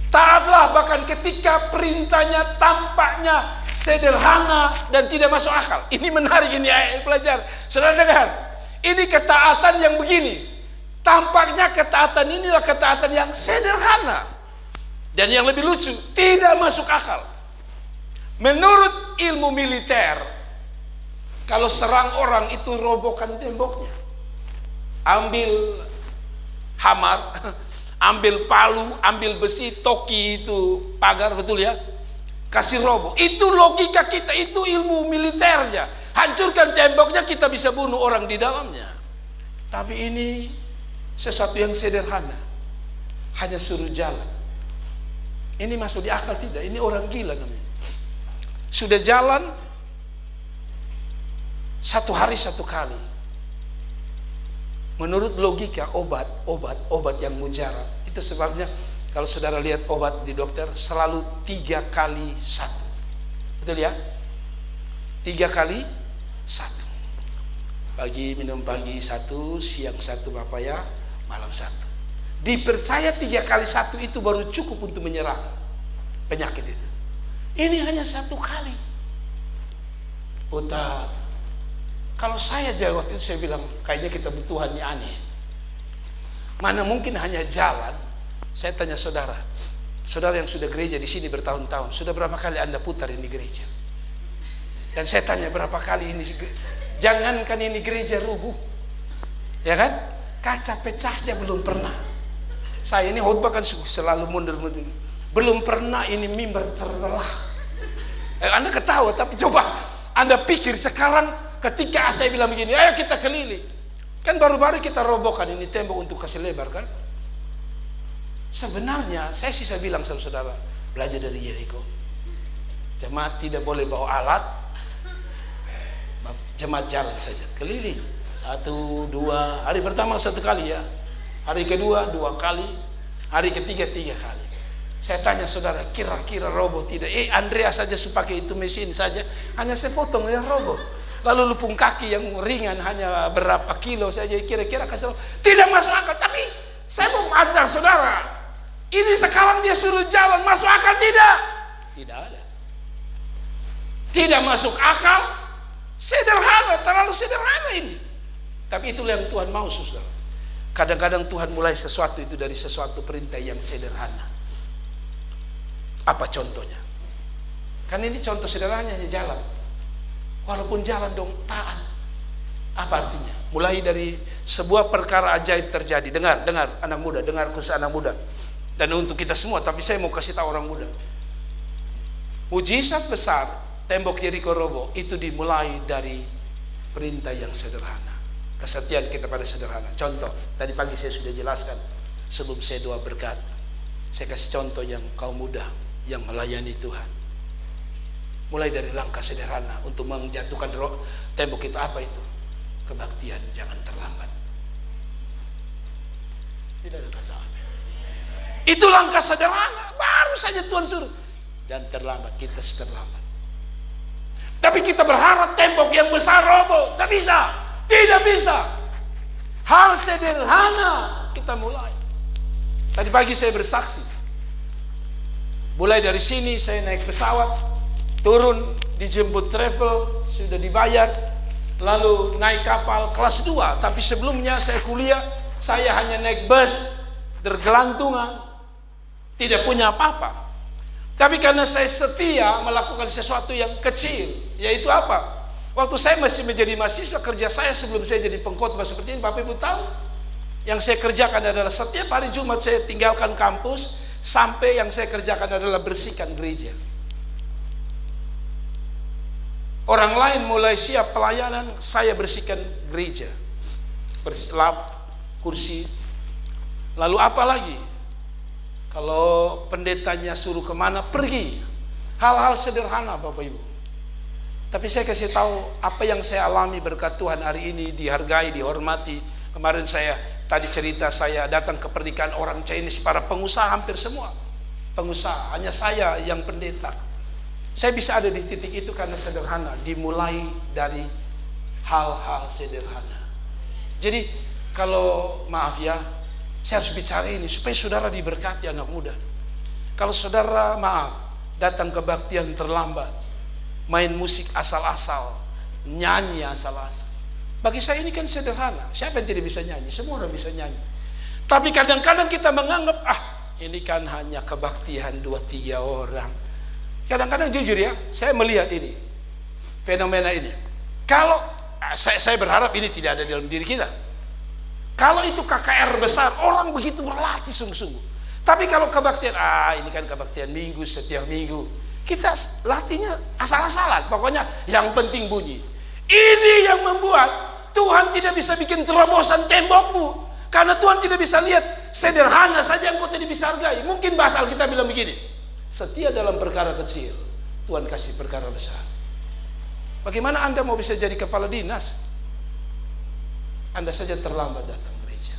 Taatlah bahkan ketika perintahnya tampaknya sederhana dan tidak masuk akal. Ini menarik, ini ayat pelajar. Saudara dengar, ini ketaatan yang begini. Tampaknya ketaatan inilah ketaatan yang sederhana. Dan yang lebih lucu, tidak masuk akal. Menurut ilmu militer, kalau serang orang itu robohkan temboknya. Ambil hamar, ambil palu, ambil besi, toki itu pagar, betul ya? Kasih roboh. Itu logika kita, itu ilmu militernya. Hancurkan temboknya, kita bisa bunuh orang di dalamnya. Tapi ini sesuatu yang sederhana. Hanya suruh jalan. Ini masuk di akal tidak? Ini orang gila namanya. Sudah jalan 1 hari 1 kali. Menurut logika obat yang mujarab. Itu sebabnya kalau saudara lihat obat di dokter selalu 3 kali 1. Betul ya? 3 kali 1. Pagi minum pagi 1, siang 1 Bapak ya, malam 1. Dipercaya 3 kali 1 itu baru cukup untuk menyerang penyakit itu. Ini hanya 1 kali. Putar. Kalau saya jawab itu, saya bilang kayaknya kita Tuhannya aneh. Mana mungkin hanya jalan. Saya tanya saudara yang sudah gereja di sini bertahun-tahun, sudah berapa kali Anda putar ini gereja? Dan saya tanya berapa kali ini, jangankan ini gereja rubuh, ya kan? Kaca pecahnya belum pernah. Saya ini khotbah kan selalu mundur-mundur. Belum pernah ini mimbar terbelah. Anda ketawa, tapi coba Anda pikir sekarang ketika saya bilang begini, ayo kita keliling. Kan baru-baru kita robohkan ini tembok untuk kasih lebar kan. Sebenarnya saya bilang sama saudara, belajar dari Yeriko. Jemaat tidak boleh bawa alat, jemaat jalan saja, keliling. 1, 2, hari pertama 1 kali ya, hari kedua 2 kali, hari ketiga 3 kali. Saya tanya saudara, kira-kira roboh tidak? Andrea saja pakai itu mesin saja, hanya saya potong ya roboh. Lalu lupung kaki yang ringan hanya berapa kilo saja, kira-kira kasih tidak masuk akal. Tapi saya mau antar saudara, ini sekarang dia suruh jalan, masuk akal tidak? Tidak ada. Tidak masuk akal, sederhana, terlalu sederhana ini. Tapi itulah yang Tuhan mau, saudara. Kadang-kadang Tuhan mulai sesuatu itu dari sesuatu perintah yang sederhana. Apa contohnya? Kan ini contoh sederhananya jalan. Walaupun jalan dong taat. Apa artinya? Mulai dari sebuah perkara ajaib terjadi. Dengar anak muda, dengar khusus anak muda. Dan untuk kita semua, tapi saya mau kasih tahu orang muda. Mujizat besar tembok Yeriko roboh itu dimulai dari perintah yang sederhana. Kesetiaan kita pada sederhana. Contoh, tadi pagi saya sudah jelaskan sebelum saya doa berkat. Saya kasih contoh yang kaum muda yang melayani Tuhan. Mulai dari langkah sederhana untuk menjatuhkan tembok itu. Apa itu? Kebaktian, jangan terlambat. Tidak ada kata amin. Itu langkah sederhana, baru saja Tuhan suruh. Dan terlambat, kita terlambat. Tapi kita berharap tembok yang besar roboh, tidak bisa. Tidak bisa. Hal sederhana kita mulai. Tadi pagi saya bersaksi. Mulai dari sini saya naik pesawat, turun, dijemput travel, sudah dibayar, lalu naik kapal kelas 2. Tapi sebelumnya saya kuliah, saya hanya naik bus, bergelantungan, tidak punya apa-apa. Tapi karena saya setia melakukan sesuatu yang kecil, yaitu apa? Waktu saya masih menjadi mahasiswa, kerja saya sebelum saya jadi pengkhotbah seperti ini, Bapak Ibu tahu, yang saya kerjakan adalah setiap hari Jumat saya tinggalkan kampus, sampai yang saya kerjakan adalah bersihkan gereja. Orang lain mulai siap pelayanan, saya bersihkan gereja, berselap, kursi. Lalu apa lagi? Kalau pendetanya suruh kemana, pergi. Hal-hal sederhana Bapak Ibu. Tapi saya kasih tahu apa yang saya alami berkat Tuhan hari ini, dihargai, dihormati. Kemarin saya tadi cerita saya datang ke pernikahan orang Chinese, para pengusaha hampir semua pengusaha, hanya saya yang pendeta. Saya bisa ada di titik itu karena sederhana, dimulai dari hal-hal sederhana. Jadi kalau maaf ya, saya harus bicara ini supaya saudara diberkati anak muda. Kalau saudara maaf datang kebaktian terlambat, main musik asal-asal, nyanyi asal-asal, bagi saya ini kan sederhana. Siapa yang tidak bisa nyanyi? Semua orang bisa nyanyi. Tapi kadang-kadang kita menganggap ini kan hanya kebaktian 2-3 orang. Kadang-kadang jujur ya, saya melihat ini fenomena ini. Kalau saya berharap ini tidak ada dalam diri kita. Kalau itu KKR besar, orang begitu berlatih sungguh-sungguh. Tapi kalau kebaktian, ini kan kebaktian minggu, setiap minggu, kita latihnya asal-asalan. Pokoknya yang penting bunyi. Ini yang membuat Tuhan tidak bisa bikin terobosan tembokmu. Karena Tuhan tidak bisa lihat sederhana saja engkau tidak bisa hargai. Mungkin bahasa Alkitab bilang begini, setia dalam perkara kecil, Tuhan kasih perkara besar. Bagaimana Anda mau bisa jadi kepala dinas? Anda saja terlambat datang gereja.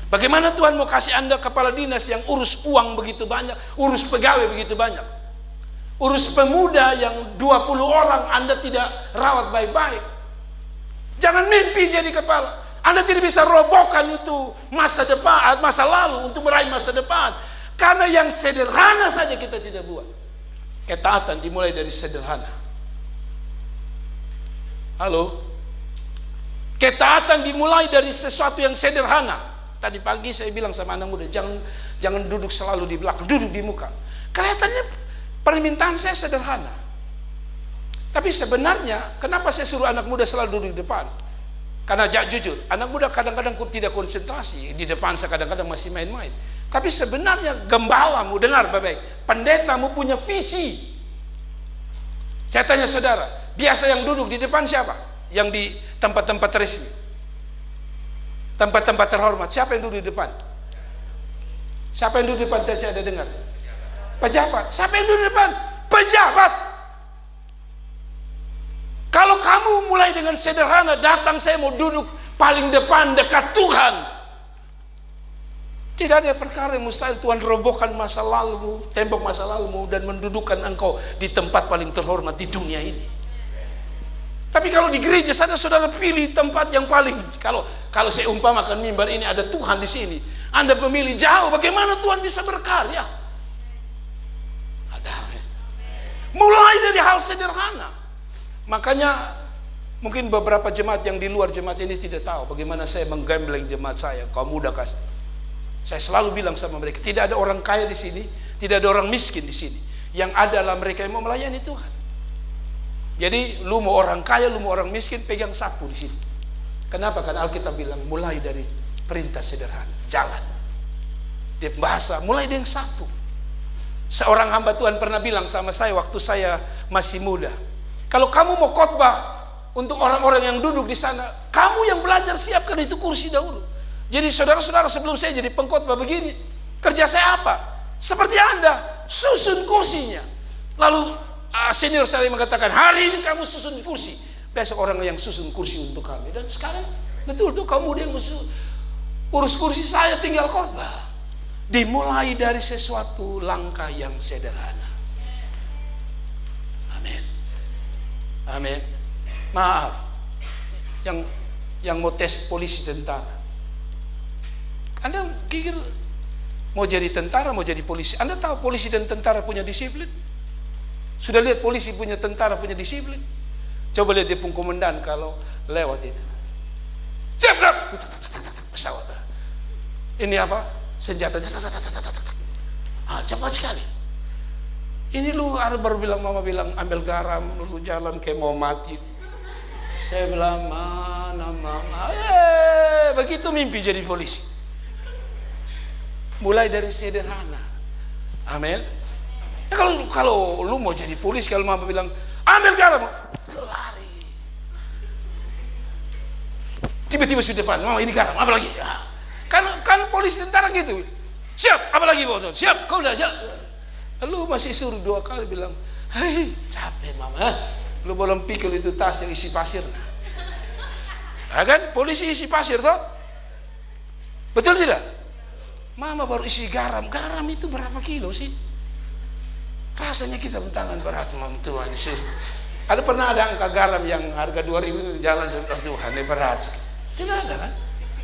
Bagaimana Tuhan mau kasih Anda kepala dinas yang urus uang begitu banyak, urus pegawai begitu banyak, urus pemuda yang 20 orang Anda tidak rawat baik-baik? Jangan mimpi jadi kepala. Anda tidak bisa robohkan itu masa depan, masa lalu untuk meraih masa depan. Karena yang sederhana saja kita tidak buat. Ketaatan dimulai dari sederhana. Halo? Ketaatan dimulai dari sesuatu yang sederhana. Tadi pagi saya bilang sama anak muda, jangan duduk selalu di belakang, duduk di muka. Kelihatannya permintaan saya sederhana. Tapi sebenarnya kenapa saya suruh anak muda selalu duduk di depan? Karena jujur, anak muda kadang-kadang tidak konsentrasi di depan, saya kadang-kadang masih main-main. Tapi sebenarnya gembalamu, dengar baik-baik, pendetamu punya visi. Saya tanya saudara, biasa yang duduk di depan siapa? Yang di tempat-tempat resmi. Tempat-tempat terhormat, siapa yang duduk di depan? Siapa yang duduk di depan? Saya ada dengar. Pejabat. Siapa yang duduk di depan? Pejabat. Kalau kamu mulai dengan sederhana, datang saya mau duduk paling depan dekat Tuhan. Tidak ada perkara yang mustahil. Tuhan robohkan masa lalumu, tembok masa lalumu, dan mendudukkan engkau di tempat paling terhormat di dunia ini. Tapi kalau di gereja saudara pilih tempat yang paling, kalau saya umpamakan mimbar ini ada Tuhan di sini, Anda memilih jauh, bagaimana Tuhan bisa berkarya? Ada. Mulai dari hal sederhana. Makanya mungkin beberapa jemaat yang di luar jemaat ini tidak tahu bagaimana saya menggembleng jemaat saya, kaum muda kasih. Saya selalu bilang sama mereka, tidak ada orang kaya di sini, tidak ada orang miskin di sini. Yang ada adalah mereka yang mau melayani Tuhan. Jadi lu mau orang kaya, lu mau orang miskin, pegang sapu di sini. Kenapa? Karena Alkitab bilang mulai dari perintah sederhana, jalan. Dia bahasa mulai dengan sapu. Seorang hamba Tuhan pernah bilang sama saya waktu saya masih muda, kalau kamu mau khotbah untuk orang-orang yang duduk di sana, kamu yang belajar siapkan itu kursi dahulu. Jadi saudara-saudara, sebelum saya jadi pengkhotbah begini, kerja saya apa? Seperti Anda, susun kursinya. Lalu senior saya mengatakan, hari ini kamu susun kursi, besok orang yang susun kursi untuk kami. Dan sekarang betul tuh kamu yang urus kursi, saya tinggal khotbah. Dimulai dari sesuatu langkah yang sederhana. Amin. Amin. Maaf, yang mau tes polisi tentara, Anda pikir mau jadi tentara, mau jadi polisi? Anda tahu polisi dan tentara punya disiplin? Sudah lihat polisi punya tentara punya disiplin? Coba lihat dia pun komandan kalau lewat itu. Siap, gerak. Pesawat. Ini apa? Senjata. Cepat sekali. Ini lu baru bilang, mama bilang ambil garam, lu jalan kayak mau mati. Saya bilang, mana mama? Begitu mimpi jadi polisi. Mulai dari sederhana. Amin. Ya, kalau lu mau jadi polisi, kalau mama bilang ambil garam, lari. Tiba-tiba sudah depan, mama ini garam, apa lagi? Kan polisi tentara gitu. Siap, apa lagi bos? Siap, kau udah siap. Lu masih suruh 2 kali bilang, hei capek mama. Lu belum pikul itu tas yang isi pasir. Nah, kan polisi isi pasir toh? Betul tidak? Mama baru isi garam. Garam itu berapa kilo sih? Rasanya kita bentangan berat, Mam Tuhan. Pernah ada angka garam yang harga 2.000 jalan sudah Tuhan, berat. Tidak ada kan?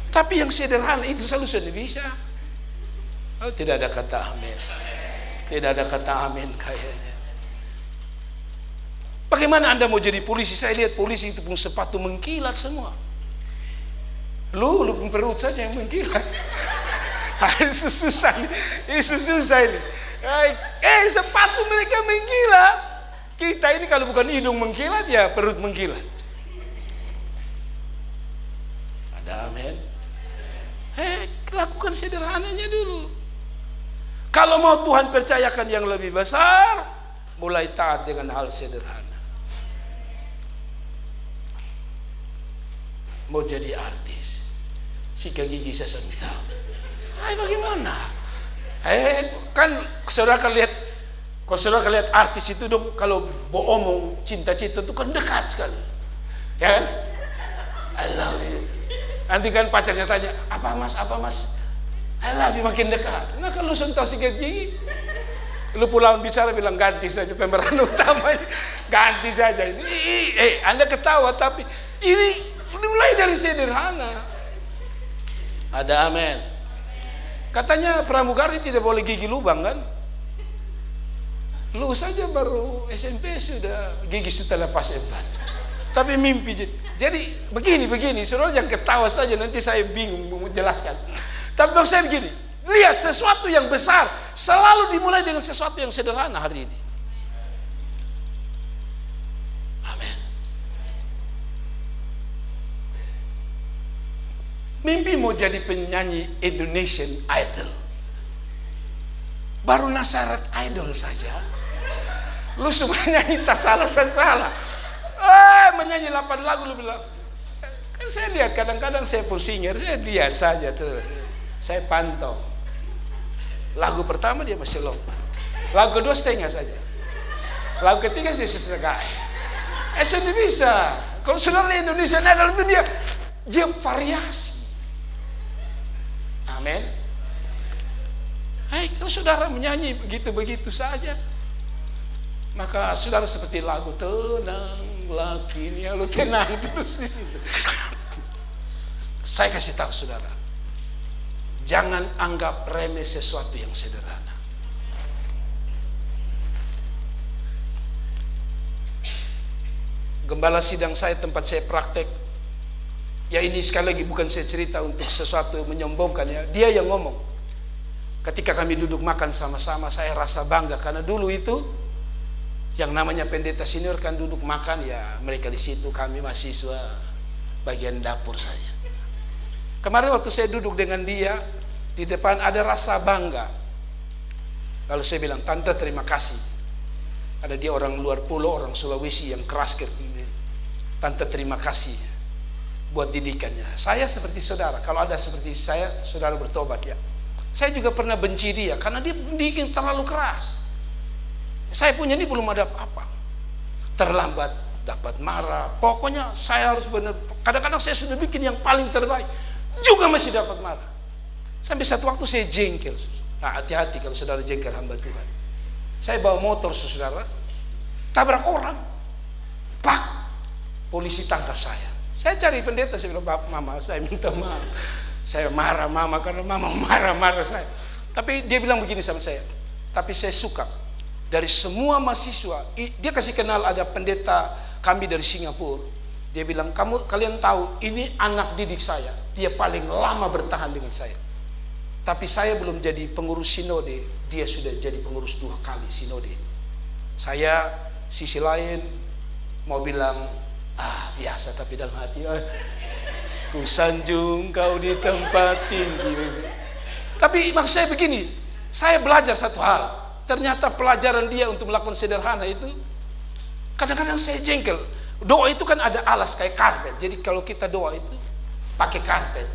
Tapi yang sederhana itu solusinya bisa. Oh, tidak ada kata amin. Tidak ada kata amin kayaknya. Bagaimana Anda mau jadi polisi? Saya lihat polisi itu pun sepatu mengkilat semua. Lu perut saja yang mengkilat. Susah ini. Sepatu mereka mengkilat. Kita ini kalau bukan hidung mengkilat, ya perut mengkilat. Ada amin. Lakukan sederhananya dulu. Kalau mau Tuhan percayakan yang lebih besar, mulai taat dengan hal sederhana. Mau jadi artis, sikat gigi sesental. Bagaimana? Kan saudara lihat, kalau saudara lihat artis itu dong, kalau omong cinta-cinta itu kan dekat sekali, ya kan? I love you. Nanti kan pacarnya tanya, apa mas? I love you, makin dekat. Nah kalau sentuh sikat gigi, lu pulang bicara bilang ganti saja pemeran utamanya, ganti saja. Anda ketawa tapi ini mulai dari sederhana. Ada amin. Katanya pramugari tidak boleh gigi lubang kan? Lu saja baru SMP sudah gigi sudah lepas 4. Tapi mimpi jadi begini, saudara jangan ketawa saja, nanti saya bingung menjelaskan. Tapi maksud saya begini, lihat sesuatu yang besar selalu dimulai dengan sesuatu yang sederhana hari ini. Amin. Mimpi mau jadi penyanyi Indonesian Idol, baru nasyarat idol saja, lu semua nyanyi tak salah. Menyanyi 8 lagu lu bilang,
Kan saya lihat kadang-kadang saya pusingir, saya lihat saja tuh, saya pantau. Lagu pertama dia masih lompat, lagu kedua setengah saja, lagu ketiga dia setengah. Sudah bisa. Kalau saudara Indonesia Idol itu dia variasi. Amin. Hai, kalau saudara menyanyi begitu-begitu saja, maka saudara seperti lagu tenang lagi ini, lu tenang terus di situ. Saya kasih tahu saudara, jangan anggap remeh sesuatu yang sederhana. Gembala sidang saya, tempat saya praktek, ya ini sekali lagi bukan saya cerita untuk sesuatu menyombongkan ya, dia yang ngomong. Ketika kami duduk makan sama-sama, saya rasa bangga karena dulu itu yang namanya pendeta senior kan duduk makan ya, mereka di situ, kami mahasiswa bagian dapur saja. Kemarin waktu saya duduk dengan dia di depan, ada rasa bangga. Lalu saya bilang, tante terima kasih. Ada dia orang luar pulau, orang Sulawesi yang keras kerja. Tante terima kasih buat didikannya. Saya seperti saudara, kalau ada seperti saya, saudara bertobat ya. Saya juga pernah benci dia karena dia bikin terlalu keras. Saya punya ini belum ada apa-apa. Terlambat dapat marah. Pokoknya saya harus benar. Kadang-kadang saya sudah bikin yang paling terbaik, juga masih dapat marah. Sampai satu waktu saya jengkel. Nah, hati-hati kalau saudara jengkel hamba Tuhan. Saya bawa motor saudara, tabrak orang, pak, polisi tangkap saya. Saya cari pendeta, saya bilang, mama saya minta maaf, saya marah mama karena mama marah-marah saya. Tapi dia bilang begini sama saya, tapi saya suka dari semua mahasiswa. Dia kasih kenal ada pendeta kami dari Singapura. Dia bilang, kalian tahu ini anak didik saya, dia paling lama bertahan dengan saya. Tapi saya belum jadi pengurus sinode, dia sudah jadi pengurus 2 kali sinode. Saya sisi lain mau bilang, biasa, tapi dalam hati, ku sanjung kau di tempat tinggi. Tapi maksud saya begini, saya belajar satu hal. Ternyata pelajaran dia untuk melakukan sederhana itu, kadang-kadang saya jengkel. Doa itu kan ada alas kayak karpet. Jadi kalau kita doa itu pakai karpet.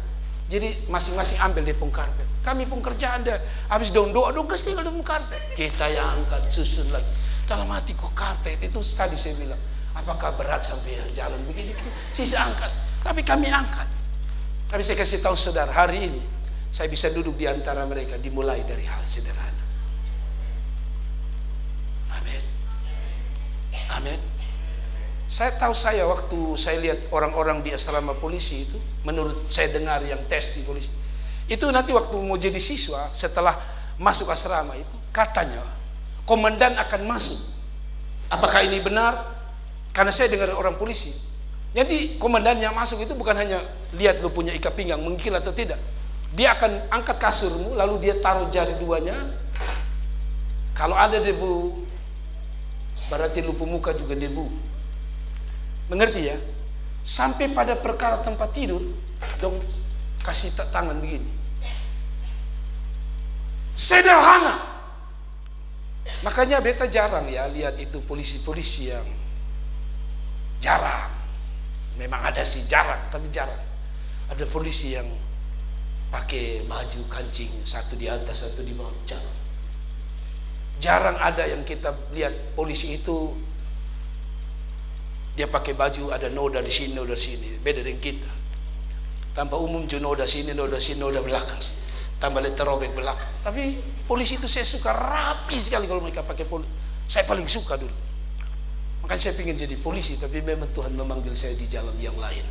Jadi masing-masing ambil di pung karpet. Kami pun kerja ada, habis doa gas tinggal di pung karpet. Kita yang angkat, susun lagi. Dalam hati kok karpet itu tadi saya bilang, apakah berat sampai jalan begini? Sisa angkat. Tapi kami angkat. Tapi saya kasih tahu saudara, hari ini saya bisa duduk di antara mereka dimulai dari hal sederhana. Amin. Amin. Saya tahu waktu saya lihat orang-orang di asrama polisi itu, menurut saya dengar yang tes di polisi, itu nanti waktu mau jadi siswa setelah masuk asrama itu, katanya komandan akan masuk. Apakah ini benar? Karena saya dengar orang polisi. Jadi komandan yang masuk itu bukan hanya lihat lu punya ikat pinggang mengkil atau tidak. Dia akan angkat kasurmu, lalu dia taruh jari 2-nya. Kalau ada debu, berarti lu muka juga debu. Mengerti ya? Sampai pada perkara tempat tidur, dong kasih tangan begini. Sederhana. Makanya beta jarang ya lihat itu polisi-polisi yang jarang. Memang ada sih jarang, tapi jarang. Ada polisi yang pakai baju kancing, satu di atas, satu di bawah. Jarang. Jarang ada yang kita lihat polisi itu dia pakai baju ada noda di sini, noda di sini. Beda dengan kita. Tanpa umum noda sini, noda sini, noda belakang. Tambah terobek belakang. Tapi polisi itu saya suka rapi sekali kalau mereka pakai polisi. Saya paling suka dulu. Makanya saya ingin jadi polisi, tapi memang Tuhan memanggil saya di jalan yang lain.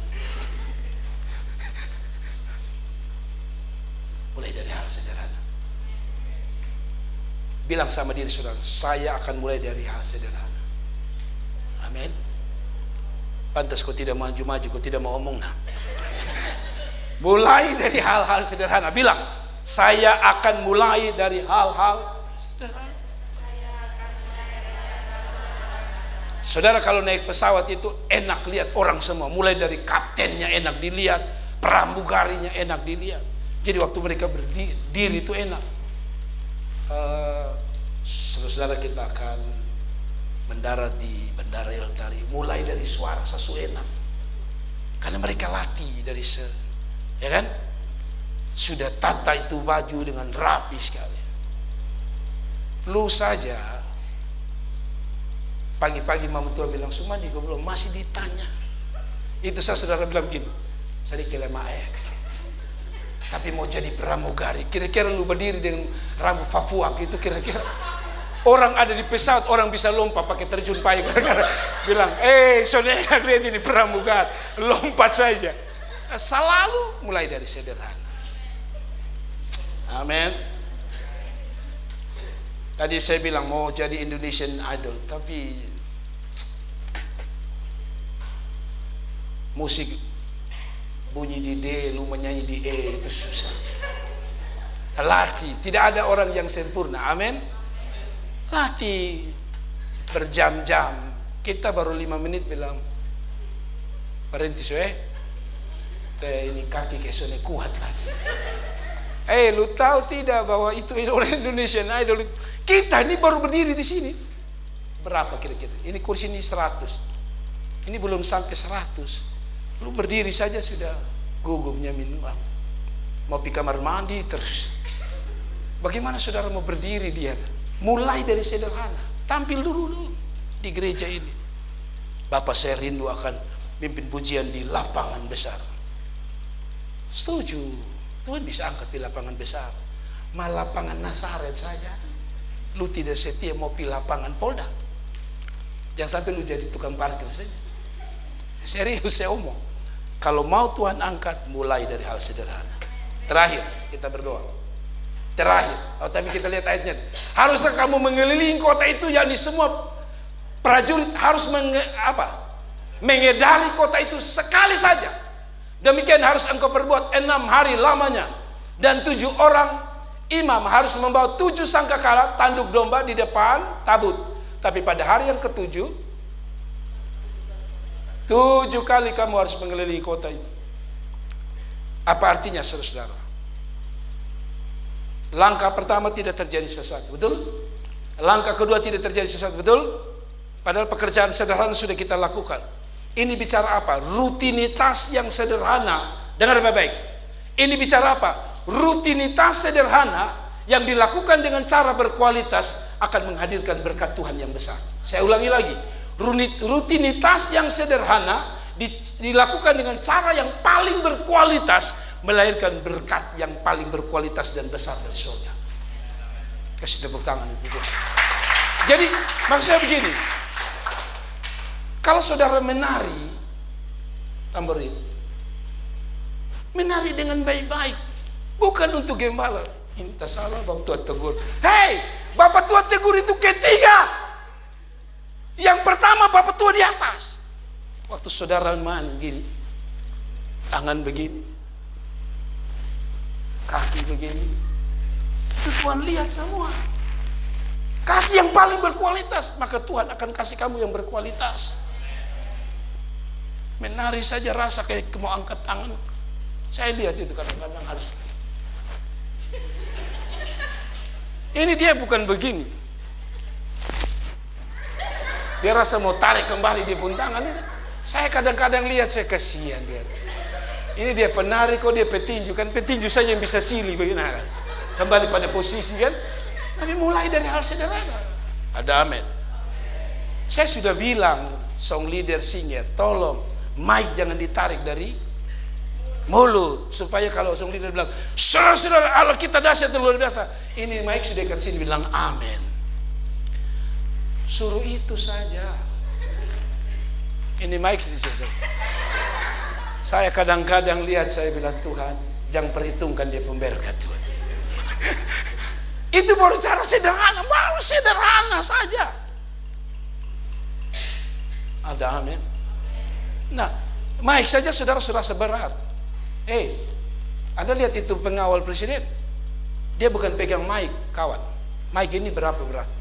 Mulai dari hal sederhana. Bilang sama diri saudara, saya akan mulai dari hal sederhana. Amin. Pantas kau tidak maju-maju, kau tidak mau omong. Nah, mulai dari hal-hal sederhana. Bilang, saya akan mulai dari hal-hal sederhana. Saudara kalau naik pesawat itu enak lihat orang semua. Mulai dari kaptennya enak dilihat, pramugarinya enak dilihat. Jadi waktu mereka berdiri itu enak. Saudara kita akan mendarat di Bandara El Tari, mulai dari suara sesu enak. Karena mereka latih dari ya kan? Sudah tata itu baju dengan rapi sekali. Lu saja pagi-pagi mama tua bilang, Sumandi kau belum, masih ditanya. Itu saya saudara bilang gini, saya kelemae, tapi mau jadi pramugari. Kira-kira lu berdiri dengan rambut fafuak itu, kira-kira orang ada di pesawat, orang bisa lompat pakai terjun payung. Bilang, saudara lihat ini pramugari, lompat saja. Selalu mulai dari sederhana. Amin. Tadi saya bilang mau jadi Indonesian Idol, tapi musik bunyi di D, lu menyanyi di E, itu susah. Latih, tidak ada orang yang sempurna. Amin. Latih berjam-jam. Kita baru 5 menit bilang berhenti ini kaki kesone kuat lagi. Lu tahu tidak bahwa itu Indonesian Idol? Kita ini baru berdiri di sini. Berapa kira-kira? Ini kursi ini 100. Ini belum sampai 100. Lu berdiri saja sudah gugupnya minum. Mau pergi kamar mandi terus. Bagaimana saudara mau berdiri dia? Mulai dari sederhana. Tampil dulu di gereja ini. Bapak saya rindu akan mimpin pujian di lapangan besar. Setuju. Tuhan bisa angkat di lapangan besar. Malah lapangan Nazaret saja. Lu tidak setia mau pilih lapangan Polda. Jangan sampai lu jadi tukang parkir saja. Serius saya omong. Kalau mau Tuhan angkat, mulai dari hal sederhana. Terakhir, kita berdoa. Terakhir, tapi kita lihat ayatnya. Harusnya kamu mengelilingi kota itu, yakni semua prajurit harus mengedari kota itu sekali saja. Demikian harus engkau perbuat 6 hari lamanya. Dan 7 orang imam harus membawa 7 sangkakala tanduk domba di depan tabut. Tapi pada hari yang ke-7, 7 kali kamu harus mengelilingi kota itu. Apa artinya saudara? Langkah pertama tidak terjadi sesuatu, betul? Langkah kedua tidak terjadi sesuatu, betul? Padahal pekerjaan sederhana sudah kita lakukan. Ini bicara apa? Rutinitas yang sederhana. Dengar baik-baik. Ini bicara apa? Rutinitas sederhana yang dilakukan dengan cara berkualitas akan menghadirkan berkat Tuhan yang besar. Saya ulangi lagi. Rutinitas yang sederhana dilakukan dengan cara yang paling berkualitas melahirkan berkat yang paling berkualitas dan besar dari surga. Kasih tepuk tangan itu. Jadi maksudnya begini, kalau saudara menari tamborin, menari dengan baik-baik, bukan untuk gembala. Minta salah Bapak Tua tegur. Hei, Bapak Tua tegur itu ketiga. Yang pertama Bapak Tua di atas. Waktu saudara main gini, tangan begini, kaki begini, itu Tuhan lihat semua. Kasih yang paling berkualitas, maka Tuhan akan kasih kamu yang berkualitas. Menari saja rasa kayak mau angkat tangan. Saya lihat itu kadang-kadang harus. Ini dia bukan begini. Dia rasa mau tarik kembali dia pun tangan. Saya kadang-kadang lihat, saya kasihan dia. Ini dia penari kok dia petinju, kan petinju saja yang bisa silih begini kan. Kembali pada posisi kan. Tapi mulai dari hal sederhana. Ada amin. Saya sudah bilang song leader singer, tolong mic jangan ditarik dari mulut, supaya kalau song leader bilang saudara-saudara Allah kita dahsyat luar biasa, ini mic sudah dekat sini bilang amin. Suruh itu saja. Ini mic saja. Saya kadang-kadang lihat, saya bilang Tuhan jangan perhitungkan dia pemberkat Tuhan. Itu baru cara sederhana, baru sederhana saja. Ada amin. Nah, mic saja saudara sudah seberat. Anda lihat itu pengawal presiden, dia bukan pegang mic, kawan. Mic ini berapa berat?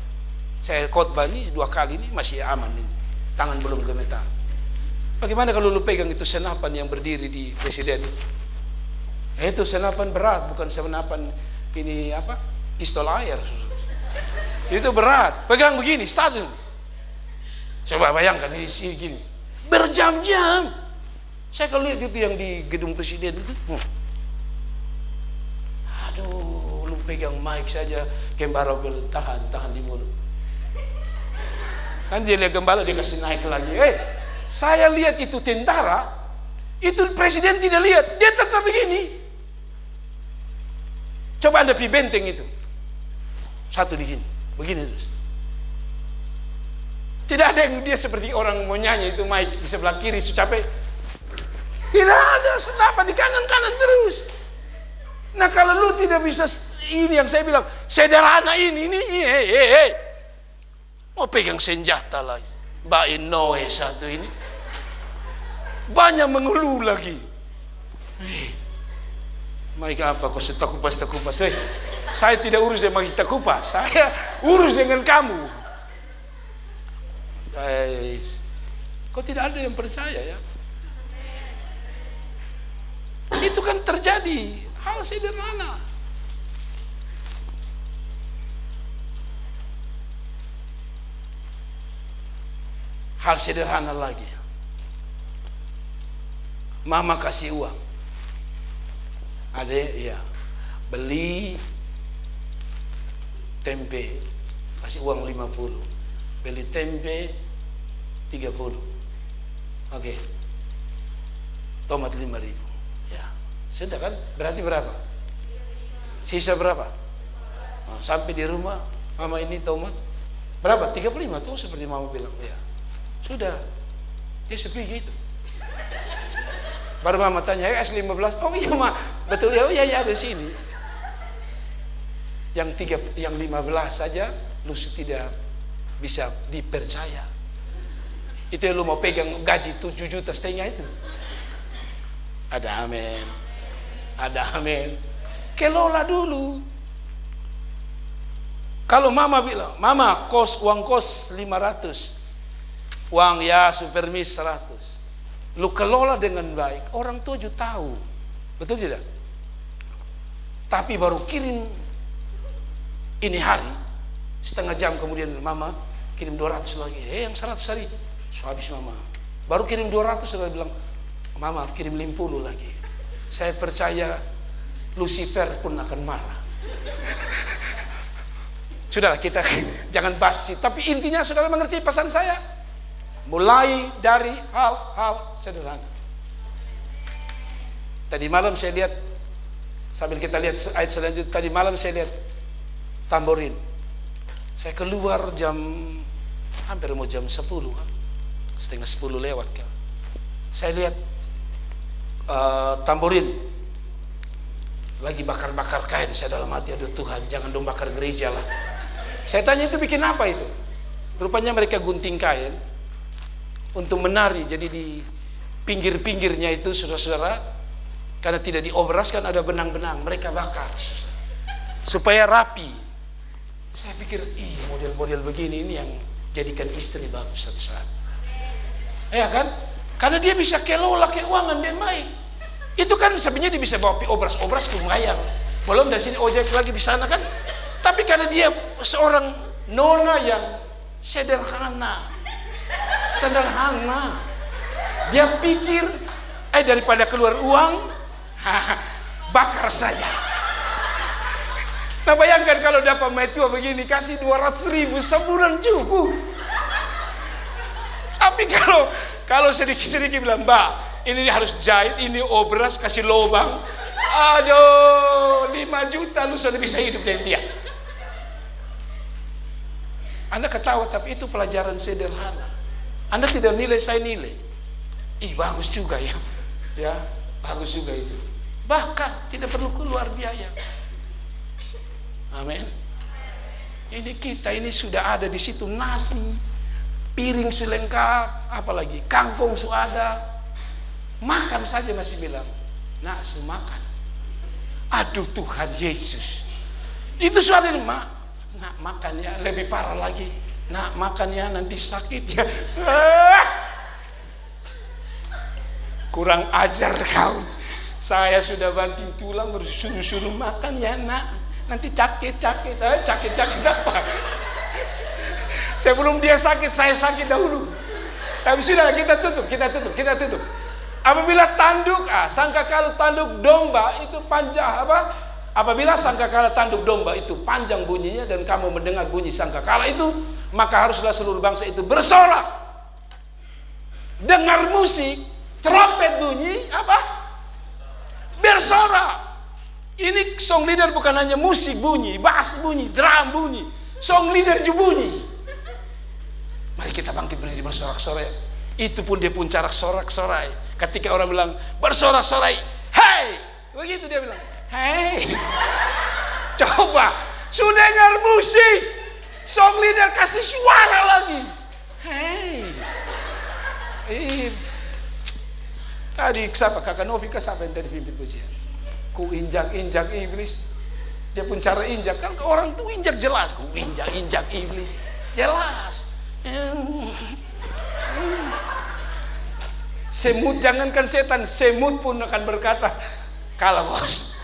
Saya khotbah ini 2 kali ini masih aman ini, tangan belum gemetar. Bagaimana kalau lu pegang itu senapan yang berdiri di presiden itu? Itu senapan berat, bukan senapan ini pistol air. Itu berat. Pegang begini, stadium. Coba bayangkan ini gini, berjam-jam. Saya kalau lihat itu yang di gedung presiden itu, aduh, lu pegang mic saja, gembala bilang tahan di mulut. Kan dia lihat gembala, dia kasih naik lagi. Saya lihat itu tentara, itu presiden tidak lihat, dia tetap begini. Coba Anda pergi benteng itu, satu begini terus. Tidak ada yang dia seperti orang mau nyanyi itu mic di sebelah kiri, capek. Tidak ada, senapan di kanan terus. Nah kalau lu tidak bisa, ini yang saya bilang, sederhana ini, mau pegang senjata lagi. Mbak Inoe satu ini, banyak mengeluh lagi. Maik apa kau tak kupas. Saya tidak urus dengan kita kupas, saya urus dengan kamu. Kok tidak ada yang percaya ya? Itu kan terjadi hal sederhana. Hal sederhana lagi. Mama kasih uang. Adek, ya, beli tempe, kasih uang 50. Beli tempe 30. Oke. Tomat 5.000. Sudah kan? Berarti berapa? Sisa berapa? Sampai di rumah, mama ini tomat berapa? 35 tuh seperti mama bilang. Ya. Sudah. Dia sepi gitu. Baru mama tanya, es 15. Oh iya ma, betul ya, ya ada sini. Yang 15 saja lu tidak bisa dipercaya. Itu yang lu mau pegang gaji 7,5 juta itu. Ada amin. Ada amin. Kelola dulu. Kalau mama bilang, mama uang kos 500, uang ya supermis 100, lu kelola dengan baik, orang tua juga tahu, betul tidak? Tapi baru kirim ini hari, setengah jam kemudian mama kirim 200 lagi, yang 100 hari, so habis mama. Baru kirim 200 sudah bilang, mama kirim 50 lagi. Saya percaya Lucifer pun akan marah. Sudahlah, kita jangan basi. Tapi intinya saudara mengerti pesan saya. Mulai dari hal-hal sederhana. Tadi malam saya lihat, sambil kita lihat ayat selanjutnya, tadi malam saya lihat tamborin. Saya keluar hampir mau jam 10 kan? Setengah 10 lewat kan? Saya lihat tamborin lagi bakar-bakar kain. Saya dalam hati, aduh Tuhan, jangan dong bakar gereja lah. Saya tanya itu bikin apa itu? Rupanya mereka gunting kain untuk menari. Jadi di pinggir-pinggirnya itu saudara-saudara, karena tidak diobraskan ada benang-benang, mereka bakar supaya rapi. Saya pikir, model-model begini ini yang jadikan istri bagus satu saat. Ya kan? Karena dia bisa kelola keuangan dengan baik. Itu kan sebenarnya dia bisa bawa obras ke bayar. Belum dari sini ojek lagi di sana kan. Tapi karena dia seorang nona yang sederhana. Dia pikir, daripada keluar uang, bakar saja. Nah bayangkan kalau dapat metua begini, kasih 200.000 sebulan cukup. Tapi kalau sedikit-sedikit bilang, Mbak, ini harus jahit, ini obras, kasih lubang. Aduh, 5 juta lu sudah bisa hidup dengan dia. Anda ketawa, tapi itu pelajaran sederhana. Anda tidak nilai, saya nilai. Bagus juga ya. Ya, bagus juga itu. Bahkan tidak perlu keluar biaya. Amin. Ini kita ini sudah ada di situ, nasi, piring sudah lengkap, apalagi kangkung sudah ada. Makan saja masih bilang, nak makan. Aduh Tuhan Yesus, itu suara mak, nak makan ya, lebih parah lagi, nak makan ya, nanti sakit ya. Kurang ajar kau. Saya sudah banting tulang, suruh makan ya nak, nanti sakit apa? Sebelum dia sakit, saya sakit dahulu. Tapi sudah kita tutup. Apabila tanduk, sangkakala tanduk domba itu panjang apa? Apabila sangkakala tanduk domba itu panjang bunyinya dan kamu mendengar bunyi sangkakala itu, maka haruslah seluruh bangsa itu bersorak. Dengar musik, trompet bunyi, apa? Bersorak. Ini song leader bukan hanya musik bunyi, bass bunyi, drum bunyi, song leader juga bunyi. Mari kita bangkit berdiri bersorak-sorai. Itu pun dia pun cara sorak-sorai. Ketika orang bilang bersorak-sorai, hey, begitu dia bilang, hey. Coba, sudah dengar musik, song leader kasih suara lagi, hey. Tadi siapa kakak Novi siapa yang tadi pimpin pujian? Ku injak-injak iblis. Dia pun cara injak kan orang tuh injak jelas. Ku injak-injak iblis, jelas. Semut, jangankan setan, semut pun akan berkata kalah bos.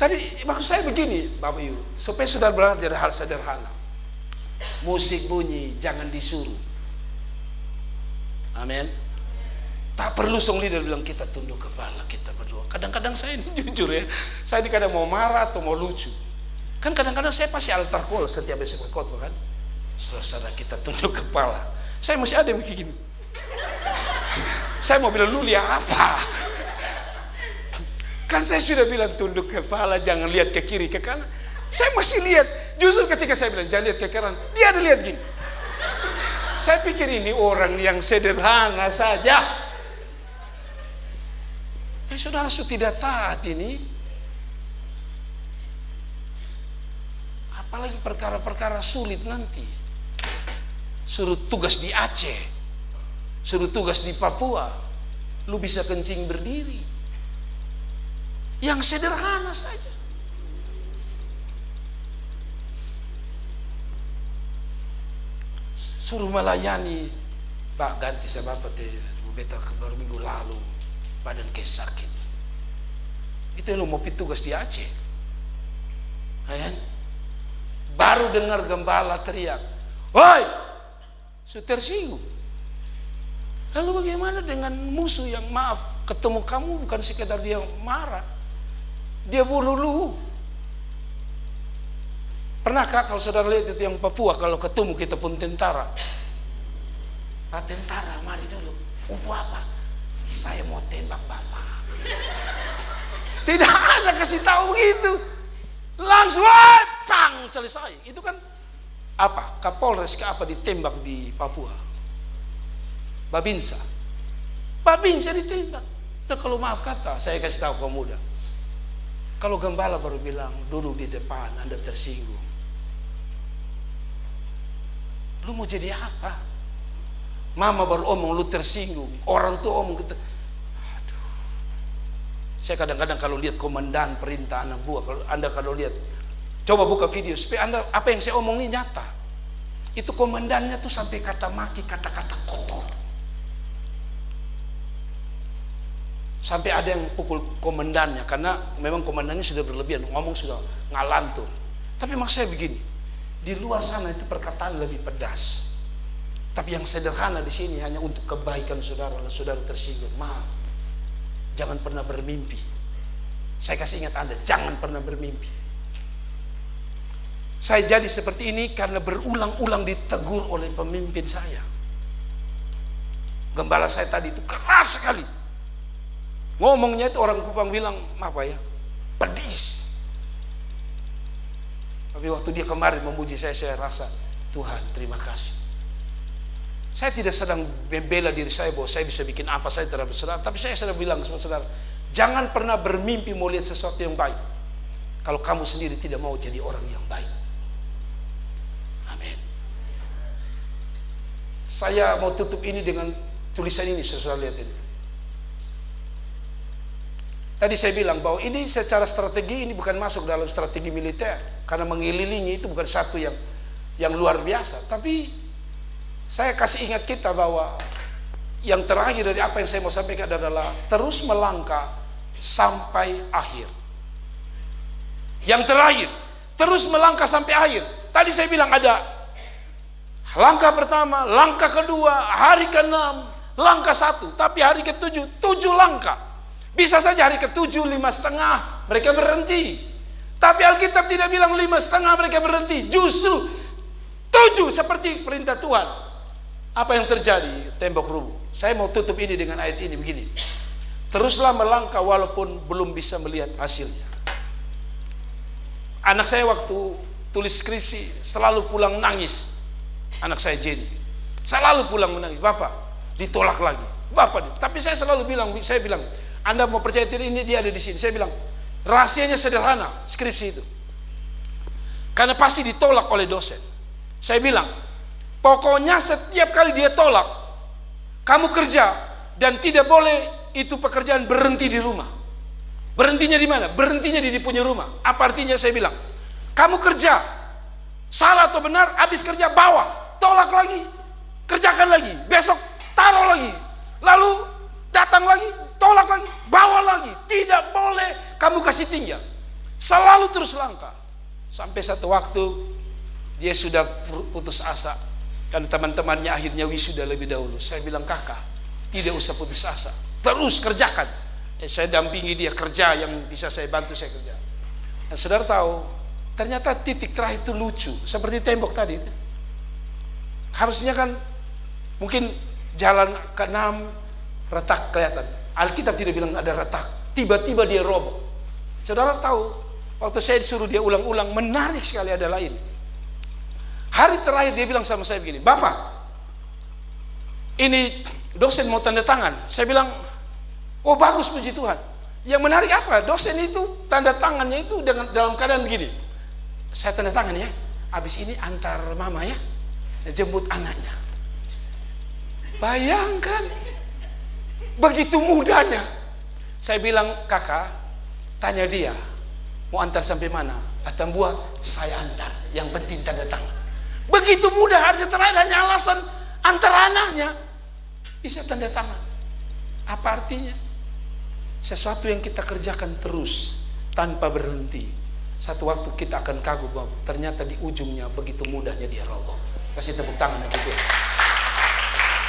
Tadi maksud saya begini Bapak Ibu, supaya saudara belajar hal sederhana. Musik bunyi jangan disuruh. Amin. Tak perlu song leader bilang kita tunduk kepala, kita berdoa. Kadang-kadang saya ini jujur ya, saya ini kadang mau marah atau mau lucu. Kan kadang-kadang saya pasti altar call setiap besok khotbah kan. Saudara kita tunduk kepala. Saya masih ada yang begini. Saya mau bilang lu lihat apa? Kan saya sudah bilang tunduk kepala, jangan lihat ke kiri ke kanan. Saya masih lihat. Justru ketika saya bilang jangan lihat ke kanan, dia ada lihat gini. Saya pikir ini orang yang sederhana saja. Saudara tidak taat ini. Apalagi perkara-perkara sulit nanti. Suruh tugas di Aceh, suruh tugas di Papua, lu bisa kencing berdiri. Yang sederhana saja. Suruh melayani, Pak ganti saya Bapak beta baru minggu lalu badan kayak sakit. Itu lu mau tugas di Aceh. Ayan? Baru dengar gembala teriak, "Woi!" Tersinggung. Lalu bagaimana dengan musuh yang maaf ketemu kamu bukan sekedar dia marah, dia bunuh lu. Pernahkah kalau saudara lihat itu yang Papua kalau ketemu kita pun tentara, Pak tentara mari dulu, untuk apa? Saya mau tembak Bapak. Tidak ada kasih tahu begitu, langsung pang selesai. Itu kan apa? Kapolres ke apa ditembak di Papua? Babinsa ditembak. Nah kalau maaf kata, saya kasih tahu kaum muda. Kalau gembala baru bilang duduk di depan, Anda tersinggung. Lu mau jadi apa? Mama baru omong lu tersinggung. Orang tuh omong gitu. Aduh. Saya kadang-kadang kalau lihat komandan perintah anak buah, kalau lihat, coba buka video supaya Anda apa yang saya omong ini nyata. Itu komandannya tuh sampai kata maki, kata-kata kotor. Sampai ada yang pukul komandannya karena memang komandannya sudah berlebihan, ngomong sudah ngalantur. Tapi maksud saya begini, di luar sana itu perkataan lebih pedas. Tapi yang sederhana di sini hanya untuk kebaikan saudara, saudara tersinggung. Maaf, jangan pernah bermimpi. Saya kasih ingat Anda, jangan pernah bermimpi. Saya jadi seperti ini karena berulang-ulang ditegur oleh pemimpin saya. Gembala saya tadi itu keras sekali. Ngomongnya itu orang Kupang bilang, apa ya, pedis. Tapi waktu dia kemarin memuji saya rasa, Tuhan terima kasih. Saya tidak sedang membela diri saya bahwa saya bisa bikin apa saya terhadap saudara. Tapi saya sedang bilang sama saudara, jangan pernah bermimpi mau lihat sesuatu yang baik kalau kamu sendiri tidak mau jadi orang yang baik. Amin. Saya mau tutup ini dengan tulisan ini, saudara lihat ini. Tadi saya bilang bahwa ini secara strategi ini bukan masuk dalam strategi militer karena mengelilingi itu bukan satu yang luar biasa. Tapi saya kasih ingat kita bahwa yang terakhir dari apa yang saya mau sampaikan adalah terus melangkah sampai akhir. Yang terakhir, terus melangkah sampai akhir. Tadi saya bilang ada langkah pertama, langkah kedua, hari ke-6, langkah 1, tapi hari ke-7, 7 langkah. Bisa saja hari ke-7, 5,5 mereka berhenti. Tapi Alkitab tidak bilang 5,5 mereka berhenti. Justru 7 seperti perintah Tuhan. Apa yang terjadi? Tembok rubuh. Saya mau tutup ini dengan ayat ini begini. Teruslah melangkah walaupun belum bisa melihat hasilnya. Anak saya waktu tulis skripsi selalu pulang nangis. Anak saya Jenny selalu pulang menangis. Bapak, ditolak lagi. Bapak, tapi saya selalu bilang, Anda mau percaya diri, ini dia ada di sini. Saya bilang, rahasianya sederhana skripsi itu. Karena pasti ditolak oleh dosen. Saya bilang, pokoknya setiap kali dia tolak, kamu kerja dan tidak boleh itu pekerjaan berhenti di rumah. Berhentinya di mana? Berhentinya di punya rumah. Apa artinya? Saya bilang, kamu kerja, salah atau benar, habis kerja bawa, tolak lagi, kerjakan lagi, besok taruh lagi, lalu datang lagi, tolak lagi, bawa lagi. Tidak boleh kamu kasih tinggal. Selalu terus langkah. Sampai satu waktu dia sudah putus asa. Karena teman-temannya akhirnya wisuda lebih dahulu. Saya bilang, kakak, tidak usah putus asa, terus kerjakan. Saya dampingi dia kerja, yang bisa saya bantu saya kerja. Dan saudara tahu, ternyata titik terakhir itu lucu, seperti tembok tadi itu. Harusnya kan mungkin jalan ke-6 retak kelihatan. Alkitab tidak bilang ada retak. Tiba-tiba dia roboh. Saudara tahu, waktu saya disuruh dia ulang-ulang, menarik sekali adalah ini. Hari terakhir dia bilang sama saya begini, Bapak, ini dosen mau tanda tangan. Saya bilang, oh bagus, puji Tuhan. Yang menarik apa? Dosen itu tanda tangannya itu dalam keadaan begini. Saya tanda tangan ya, habis ini antar mama ya, jemput anaknya. Bayangkan, begitu mudahnya. Saya bilang, kakak, tanya dia, mau antar sampai mana? Atau buah, saya antar, yang penting tanda tangan. Begitu mudah, hari terakhir hanya alasan antar anaknya, bisa tanda tangan. Apa artinya? Sesuatu yang kita kerjakan terus, tanpa berhenti. Satu waktu kita akan kagum bahwa ternyata di ujungnya begitu mudahnya dia roboh. Kasih tepuk tangan nanti Tuhan.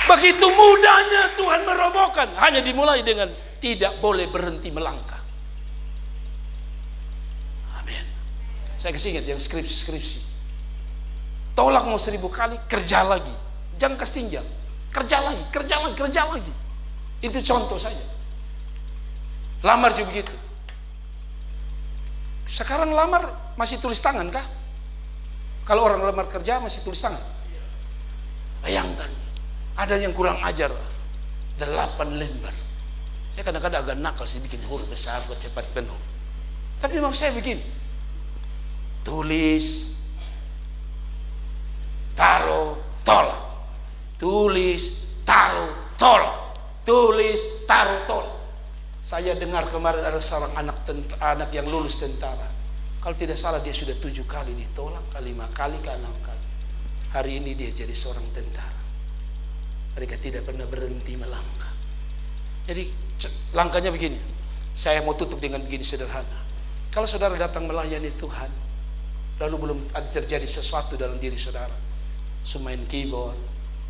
Begitu mudahnya Tuhan merobohkan. Hanya dimulai dengan tidak boleh berhenti melangkah. Amin. Saya kasih ingat yang skripsi. Tolak mau 1000 kali, kerja lagi. Jangan kasih tinggal. Kerja lagi. Itu contoh saja. Lamar juga begitu. Sekarang lamar masih tulis tangan kah? Kalau orang lamar kerja masih tulis tangan. Bayangkan, ada yang kurang ajar 8 lembar. Saya kadang-kadang agak nakal sih bikin huruf besar buat cepat penuh. Tapi mau saya bikin, tulis, taruh, tolak. Tulis, taruh, tolak. Tulis, taruh, tolak. Saya dengar kemarin ada seorang anak yang lulus tentara. Kalau tidak salah dia sudah 7 kali ditolak, 5 kali, 6 kali. Hari ini dia jadi seorang tentara. Mereka tidak pernah berhenti melangkah. Jadi langkahnya begini. Saya mau tutup dengan begini sederhana. Kalau saudara datang melayani Tuhan, lalu belum ada terjadi sesuatu dalam diri saudara, main keyboard,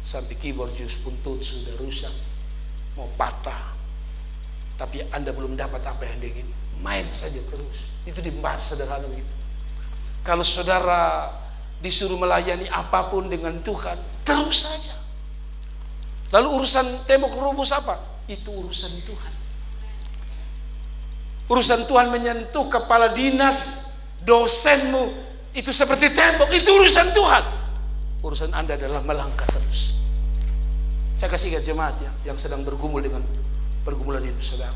sampai keyboard pun sudah rusak, mau patah, tapi Anda belum dapat apa yang ingin, main saja terus. Itu dibahas sederhana begitu. Kalau saudara disuruh melayani apapun dengan Tuhan, terus saja. Lalu urusan tembok rubuh apa? Itu urusan Tuhan. Urusan Tuhan menyentuh kepala dinas, dosenmu, itu seperti tembok, itu urusan Tuhan. Urusan Anda adalah melangkah terus. Saya kasih ingat jemaat yang sedang bergumul dengan pergumulan hidup saudara.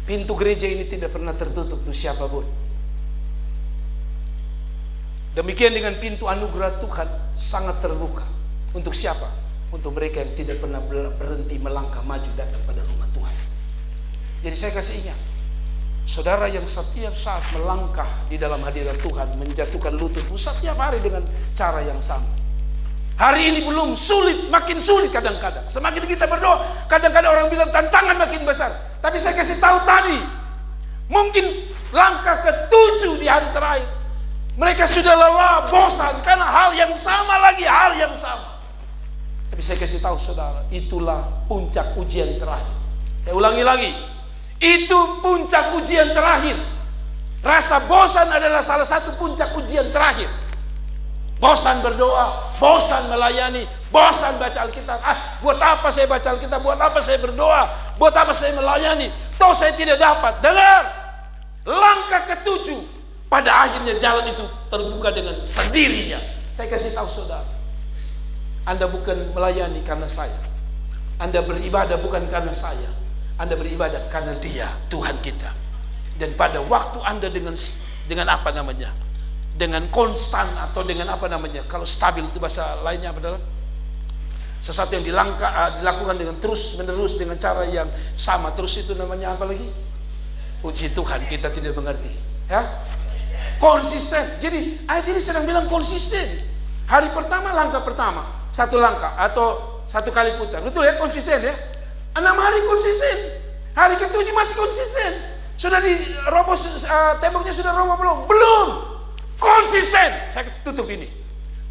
Pintu gereja ini tidak pernah tertutup untuk siapapun. Demikian dengan pintu anugerah Tuhan sangat terbuka. Untuk siapa? Untuk mereka yang tidak pernah berhenti melangkah maju datang pada rumah Tuhan. Jadi saya kasih ingat, saudara yang setiap saat melangkah di dalam hadirat Tuhan, menjatuhkan lututmu setiap hari dengan cara yang sama. Hari ini belum sulit, makin sulit kadang-kadang. Semakin kita berdoa, kadang-kadang orang bilang tantangan makin besar. Tapi saya kasih tahu tadi, mungkin langkah ke-7 di hari terakhir, mereka sudah lelah, bosan, karena hal yang sama lagi, hal yang sama. Tapi saya kasih tahu saudara, itulah puncak ujian terakhir. Saya ulangi lagi, itu puncak ujian terakhir. Rasa bosan adalah salah satu puncak ujian terakhir. Bosan berdoa, bosan melayani, bosan baca Alkitab. Buat apa saya baca Alkitab? Buat apa saya berdoa? Buat apa saya melayani? Toh saya tidak dapat. Dengar, langkah ketujuh, pada akhirnya jalan itu terbuka dengan sendirinya. Saya kasih tahu saudara, Anda bukan melayani karena saya. Anda beribadah bukan karena saya. Anda beribadah karena Dia, Tuhan kita. Dan pada waktu Anda dengan apa namanya? Dengan konstan atau dengan apa namanya? Kalau stabil itu bahasa lainnya adalah sesuatu yang dilakukan dengan terus menerus dengan cara yang sama terus, itu namanya apa lagi? Puji Tuhan, kita tidak mengerti. Ya? Konsisten. Jadi ayat ini sedang bilang konsisten. Hari pertama, langkah pertama, satu langkah atau satu kali putar, betul ya, konsisten ya. 6 hari konsisten, hari ketujuh masih konsisten. Sudah diroboh, temboknya sudah roboh belum? Belum. Konsisten. Saya tutup ini.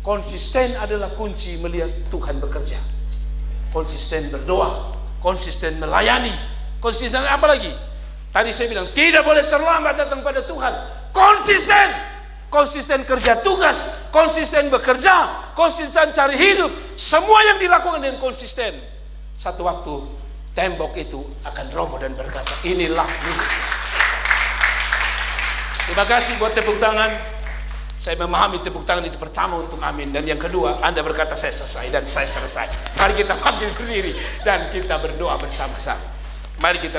Konsisten adalah kunci melihat Tuhan bekerja. Konsisten berdoa, konsisten melayani, konsisten apa lagi? Tadi saya bilang tidak boleh terlambat datang pada Tuhan. Konsisten, konsisten kerja tugas, konsisten bekerja, konsisten cari hidup. Semua yang dilakukan dengan konsisten. Satu waktu tembok itu akan roboh dan berkata, inilah milik. Terima kasih buat tepuk tangan. Saya memahami tepuk tangan itu pertama untuk amin. Dan yang kedua, Anda berkata saya selesai dan saya selesai. Mari kita ambil berdiri dan kita berdoa bersama-sama. Mari kita